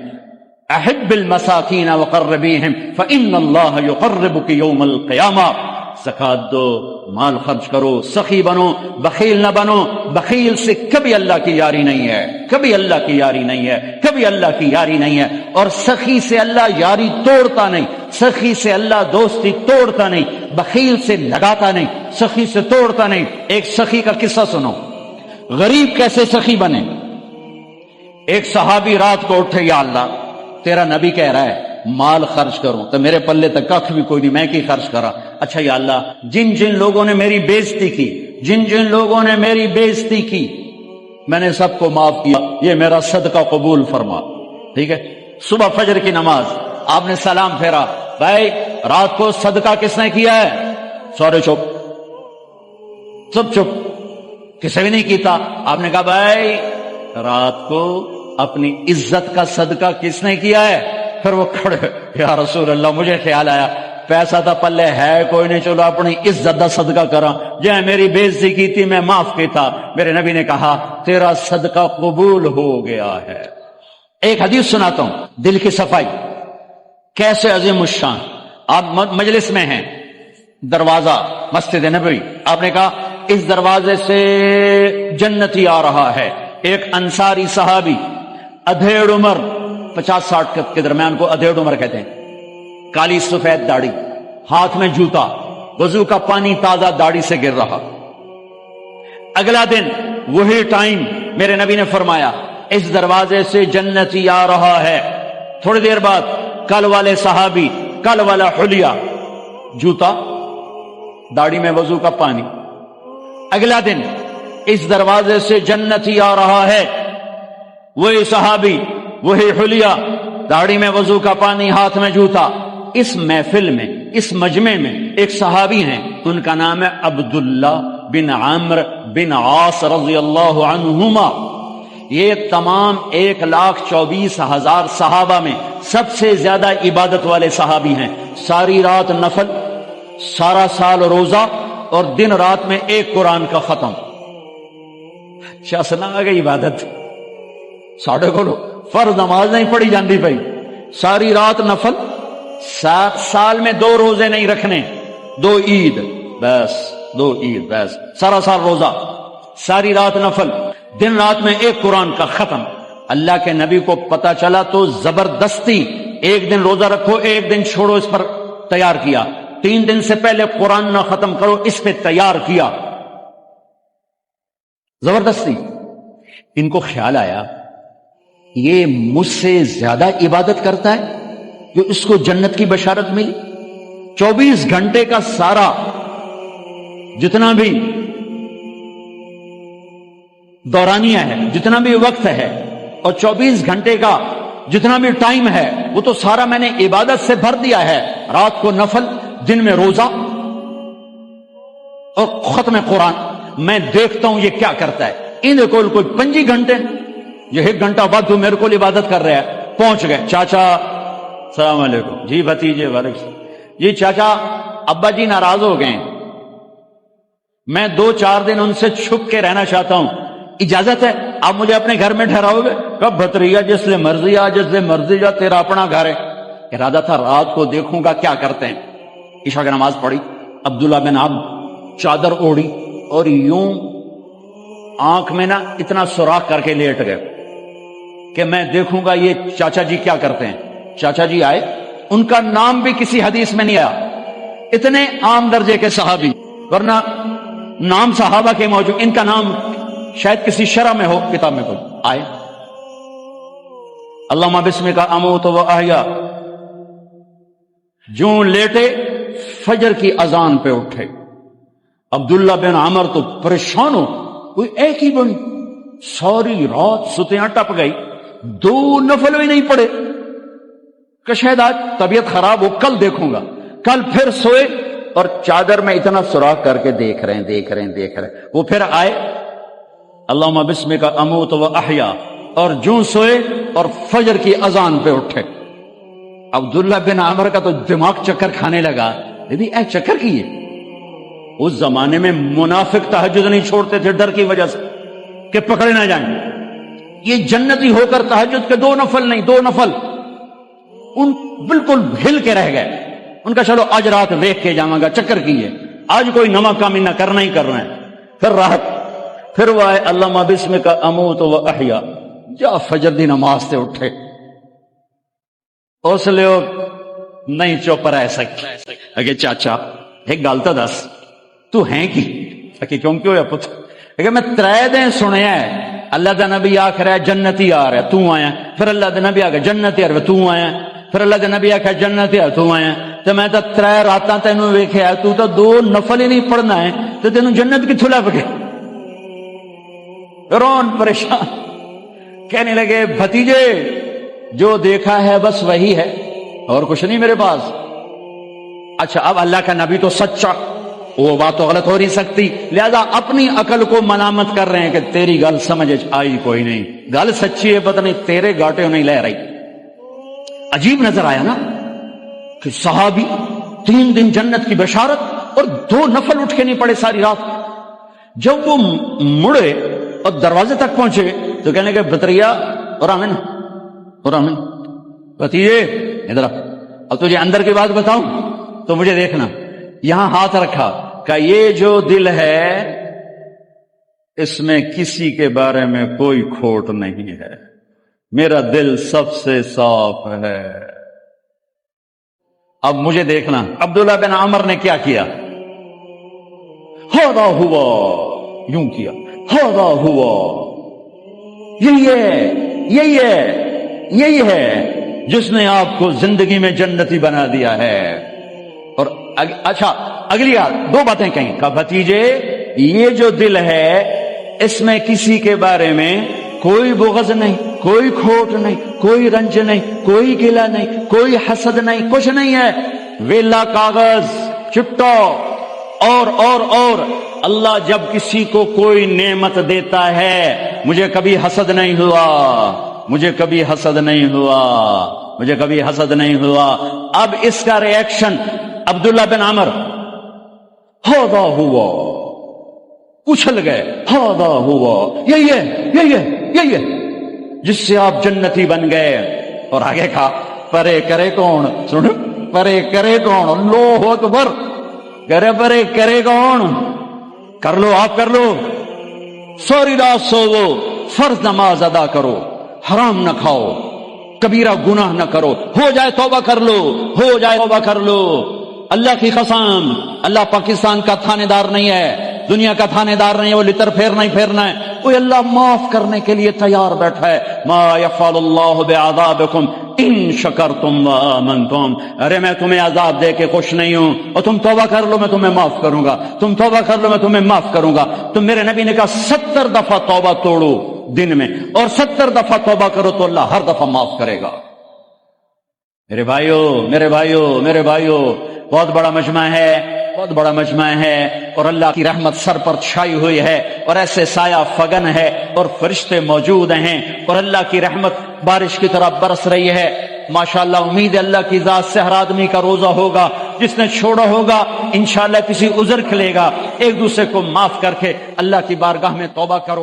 احب المساکین وقربیہم فإن اللہ یقربک یوم القیامہ۔ زکوٰۃ دو، مال خرچ کرو، سخی بنو، بخیل نہ بنو۔ بخیل سے کبھی اللہ کی یاری نہیں ہے، کبھی اللہ کی یاری نہیں ہے، کبھی اللہ کی یاری نہیں ہے۔ اور سخی سے اللہ یاری توڑتا نہیں، سخی سے اللہ دوستی توڑتا نہیں، بخیل سے لگاتا نہیں، سخی سے توڑتا نہیں۔ ایک سخی کا قصہ سنو، غریب کیسے سخی بنے۔ ایک صحابی رات کو اٹھے، یا اللہ تیرا نبی کہہ رہا ہے مال خرچ کروں تو میرے پلے تک کخ بھی کوئی نہیں، میں کی خرچ کرا۔ اچھا یا اللہ جن جن لوگوں نے میری بےزتی کی، جن جن لوگوں نے میری بےزتی کی، میں نے سب کو معاف کیا، یہ میرا صدقہ قبول فرما۔ ٹھیک ہے، صبح فجر کی نماز آپ نے سلام پھیرا، بھائی رات کو صدقہ کس نے کیا ہے؟ سارے چپ، سب چپ، کسی بھی نہیں کیتا۔ آپ نے کہا بھائی رات کو اپنی عزت کا صدقہ کس نے کیا ہے؟ پھر وہ کھڑے، یا رسول اللہ مجھے خیال آیا پیسہ تا پلے ہے کوئی نہیں، چلو اپنی عزت دا صدقہ کرا، جے میری بےعزتی کی تھی میں معاف کیتا۔ میرے نبی نے کہا تیرا صدقہ قبول ہو گیا ہے۔ ایک حدیث سناتا ہوں، دل کی صفائی کیسے عظیم الشان۔ آپ مجلس میں ہیں، دروازہ مسجد نبوی، آپ نے کہا اس دروازے سے جنتی آ رہا ہے۔ ایک انصاری صحابی، ادھیڑ عمر، 50-60 کے درمیان کو ادھیڑ عمر کہتے ہیں، کالی سفید داڑھی، ہاتھ میں جوتا، وضو کا پانی تازہ داڑھی سے گر رہا۔ اگلا دن وہی ٹائم میرے نبی نے فرمایا اس دروازے سے جنتی آ رہا ہے۔ تھوڑی دیر بعد کل والے صحابی، کل والا حلیہ، جوتا، داڑھی میں وضو کا پانی، اگلا دن اس دروازے سے جنتی آ رہا ہے، وہی صحابی، وہی حلیہ، داڑھی میں وضو کا پانی، ہاتھ میں جوتا۔ اس محفل میں، اس مجمع میں ایک صحابی ہیں، ان کا نام ہے عبداللہ بن عمرو بن عاص رضی اللہ عنہما۔ یہ تمام 1,24,000 صحابہ میں سب سے زیادہ عبادت والے صحابی ہیں۔ ساری رات نفل، سارا سال روزہ، اور دن رات میں ایک قرآن کا ختم۔ شاسنا آ گئی عبادت، ساڑھے کو فرض نماز نہیں پڑھی جاندی بھائی، ساری رات نفل، سال میں 2 روزے نہیں رکھنے، 2 عید بس، 2 عید بس، سارا سال روزہ، ساری رات نفل، دن رات میں ایک قرآن کا ختم۔ اللہ کے نبی کو پتا چلا تو زبردستی ایک دن روزہ رکھو، ایک دن چھوڑو، اس پر تیار کیا۔ 3 دن سے پہلے قرآن نہ ختم کرو، اس پہ تیار کیا زبردستی۔ ان کو خیال آیا یہ مجھ سے زیادہ عبادت کرتا ہے جو اس کو جنت کی بشارت ملی۔ 24 گھنٹے کا سارا جتنا بھی دورانیہ ہے، جتنا بھی وقت ہے، اور 24 گھنٹے کا جتنا بھی ٹائم ہے، وہ تو سارا میں نے عبادت سے بھر دیا ہے۔ رات کو نفل، دن میں روزہ اور ختم قرآن۔ میں دیکھتا ہوں یہ کیا کرتا ہے۔ ان کو کوئی 25 گھنٹے، یہ 1 گھنٹہ بعد تو میرے کو عبادت کر رہا ہے۔ پہنچ گئے، چاچا السلام علیکم، جی بھتیجے وعلیکم، جی چاچا ابا جی ناراض ہو گئے، میں 2-4 دن ان سے چھپ کے رہنا چاہتا ہوں، اجازت ہے؟ آپ مجھے اپنے گھر میں ٹھہراؤ گے؟ کب بھتریا جس لئے مرضی آ، جس لئے مرضی جا، تیرا اپنا گھر ہے۔ ارادہ تھا رات کو دیکھوں گا کیا کرتے ہیں۔ عشاء کی نماز پڑھی، عبداللہ بن عمرو چادر اوڑھی اور یوں آنکھ میں نا اتنا سوراخ کر کے لیٹ گئے کہ میں دیکھوں گا یہ چاچا جی کیا کرتے ہیں۔ چاچا جی آئے، ان کا نام بھی کسی حدیث میں نہیں آیا، اتنے عام درجے کے صحابی، ورنہ نام صحابہ کے موجود، ان کا نام شاید کسی شرح میں ہو، کتاب میں کوئی آئے۔ اللہم بسمک اموت و احیا، جو لیٹے فجر کی اذان پہ اٹھے۔ عبداللہ بن عمر تو پریشان ہو، کوئی ایک ہی بنی، ساری رات ستیاں ٹپ گئی، 2 نفل بھی نہیں پڑے کہ شاید آج طبیعت خراب ہو، کل دیکھوں گا۔ کل پھر سوئے اور چادر میں اتنا سوراخ کر کے دیکھ رہے ہیں۔ وہ پھر آئے، اللہم بسمک اموت و احیا، اور جوں سوئے اور فجر کی اذان پہ اٹھے۔ عبداللہ بن عمر کا تو دماغ چکر کھانے لگا، دیدی اے چکر کیے۔ اس زمانے میں منافق تہجد نہیں چھوڑتے تھے ڈر کی وجہ سے کہ پکڑے نہ جائیں۔ یہ جنتی ہو کر تہجد کے 2 نفل نہیں، 2 نفل، ان بالکل ہل کے رہ گئے۔ ان کا چلو آج رات دیکھ کے جاؤں گا، چکر کیے، آج کوئی نما کامی نہ کرنا ہی کرنا ہے۔ پھر راحت، پھر وہ آئے، اللہم بسمک اموت و احیا، جا فجر دی نماز سے اٹھے۔ اس لیے نہیں چپ رہ سکتے۔ اگے چاچا ایک گل تو دس، تو ہیں کی؟ کہ کیوں کیوں ہے پتر؟ کہ میں 3 دن سنیا ہے اللہ دا نبی آکھ رہا ہے جنتی آ رہا ہے، تو آیا، پھر اللہ دا نبی آکھ جنتی آ رہا ہے، تو آیا، پھر اللہ دا نبی آکھ جنتی آ رہا ہے، تو آیا، تو میں تو 3 راتاں تینوں ویکھیا، تو 2 نفل ہی نہیں پڑھنا ہے، تو تینوں جنت کتھوں لب گئے؟ رون پریشان، کہنے لگے بھتیجے جو دیکھا ہے بس وہی ہے، اور کچھ نہیں میرے پاس۔ اچھا اب اللہ کا نبی تو سچا، وہ بات تو غلط ہو نہیں سکتی، لہذا اپنی عقل کو ملامت کر رہے ہیں کہ تیری گل سمجھ آئی کوئی نہیں، گل سچی ہے پتہ نہیں تیرے گاٹے نہیں لے رہی۔ عجیب نظر آیا نا کہ صحابی 3 دن جنت کی بشارت اور 2 نفل اٹھ کے نہیں پڑے ساری رات۔ جب وہ مڑے اور دروازے تک پہنچے تو کہنے لگے بطریا اور آمن بتیجے ادھر، اب تجھے اندر کی بات بتاؤں تو مجھے دیکھنا۔ یہاں ہاتھ رکھا کہ یہ جو دل ہے اس میں کسی کے بارے میں کوئی کھوٹ نہیں ہے، میرا دل سب سے صاف ہے، اب مجھے دیکھنا۔ عبداللہ بن عمر نے کیا کیا؟ ہوا ہوا، یوں کیا، ہوا ہوا، یہی ہے جس نے آپ کو زندگی میں جنتی بنا دیا ہے۔ اور اچھا اگلی 2 باتیں کہیں کہ بھتیجے یہ جو دل ہے اس میں کسی کے بارے میں کوئی بغض نہیں، کوئی کھوٹ نہیں، کوئی رنج نہیں، کوئی گلہ نہیں، کوئی حسد نہیں، کچھ نہیں ہے، ویلا کاغذ چپٹا۔ اور اللہ جب کسی کو کوئی نعمت دیتا ہے، مجھے کبھی حسد نہیں ہوا، مجھے کبھی حسد نہیں ہوا، مجھے کبھی حسد نہیں ہوا۔ اب اس کا ری ایکشن عبداللہ بن عمر، ہاذا ہوا، اچھل گئے، ہاذا ہوا، یہی ہے جس سے آپ جنتی بن گئے۔ اور آگے کہا پرے کرے کون، سن، پرے کرے کون، اللہ اکبر، پرے کرے کون، کر لو آپ، کر لو، سوری رات سوو، فرض نماز ادا کرو، حرام نہ کھاؤ، کبیرہ گناہ نہ کرو، ہو جائے توبہ کر لو، ہو جائے توبہ کر لو۔ اللہ کی قسم، اللہ پاکستان کا تھانے دار نہیں ہے، دنیا کا تھانے دار نہیں ہے، وہ لتر پھیرنا ہی پھیرنا ہے، وہ اللہ معاف کرنے کے لیے تیار بیٹھا ہے۔ ما یفعل اللہ بعذابکم ان شکرتم وآمنتم، ارے میں تمہیں عذاب دے کے خوش نہیں ہوں، اور تم توبہ کر لو میں تمہیں معاف کروں گا، تم توبہ کر لو میں تمہیں معاف کروں گا۔ تو میرے نبی نے کہا 70 دفعہ توبہ توڑو دن میں، اور 70 دفعہ توبہ کرو تو اللہ ہر دفعہ معاف کرے گا۔ میرے بھائیو، بہت بڑا مجمع ہے، بہت بڑا مجمع ہے، اور اللہ کی رحمت سر پر چھائی ہوئی ہے، اور ایسے سایہ فگن ہے، اور فرشتے موجود ہیں، اور اللہ کی رحمت بارش کی طرح برس رہی ہے۔ ماشاءاللہ امید ہے اللہ کی ذات سے ہر آدمی کا روزہ ہوگا، جس نے چھوڑا ہوگا انشاءاللہ کسی عذر کھلے گا، ایک دوسرے کو معاف کر کے اللہ کی بارگاہ میں توبہ کرو۔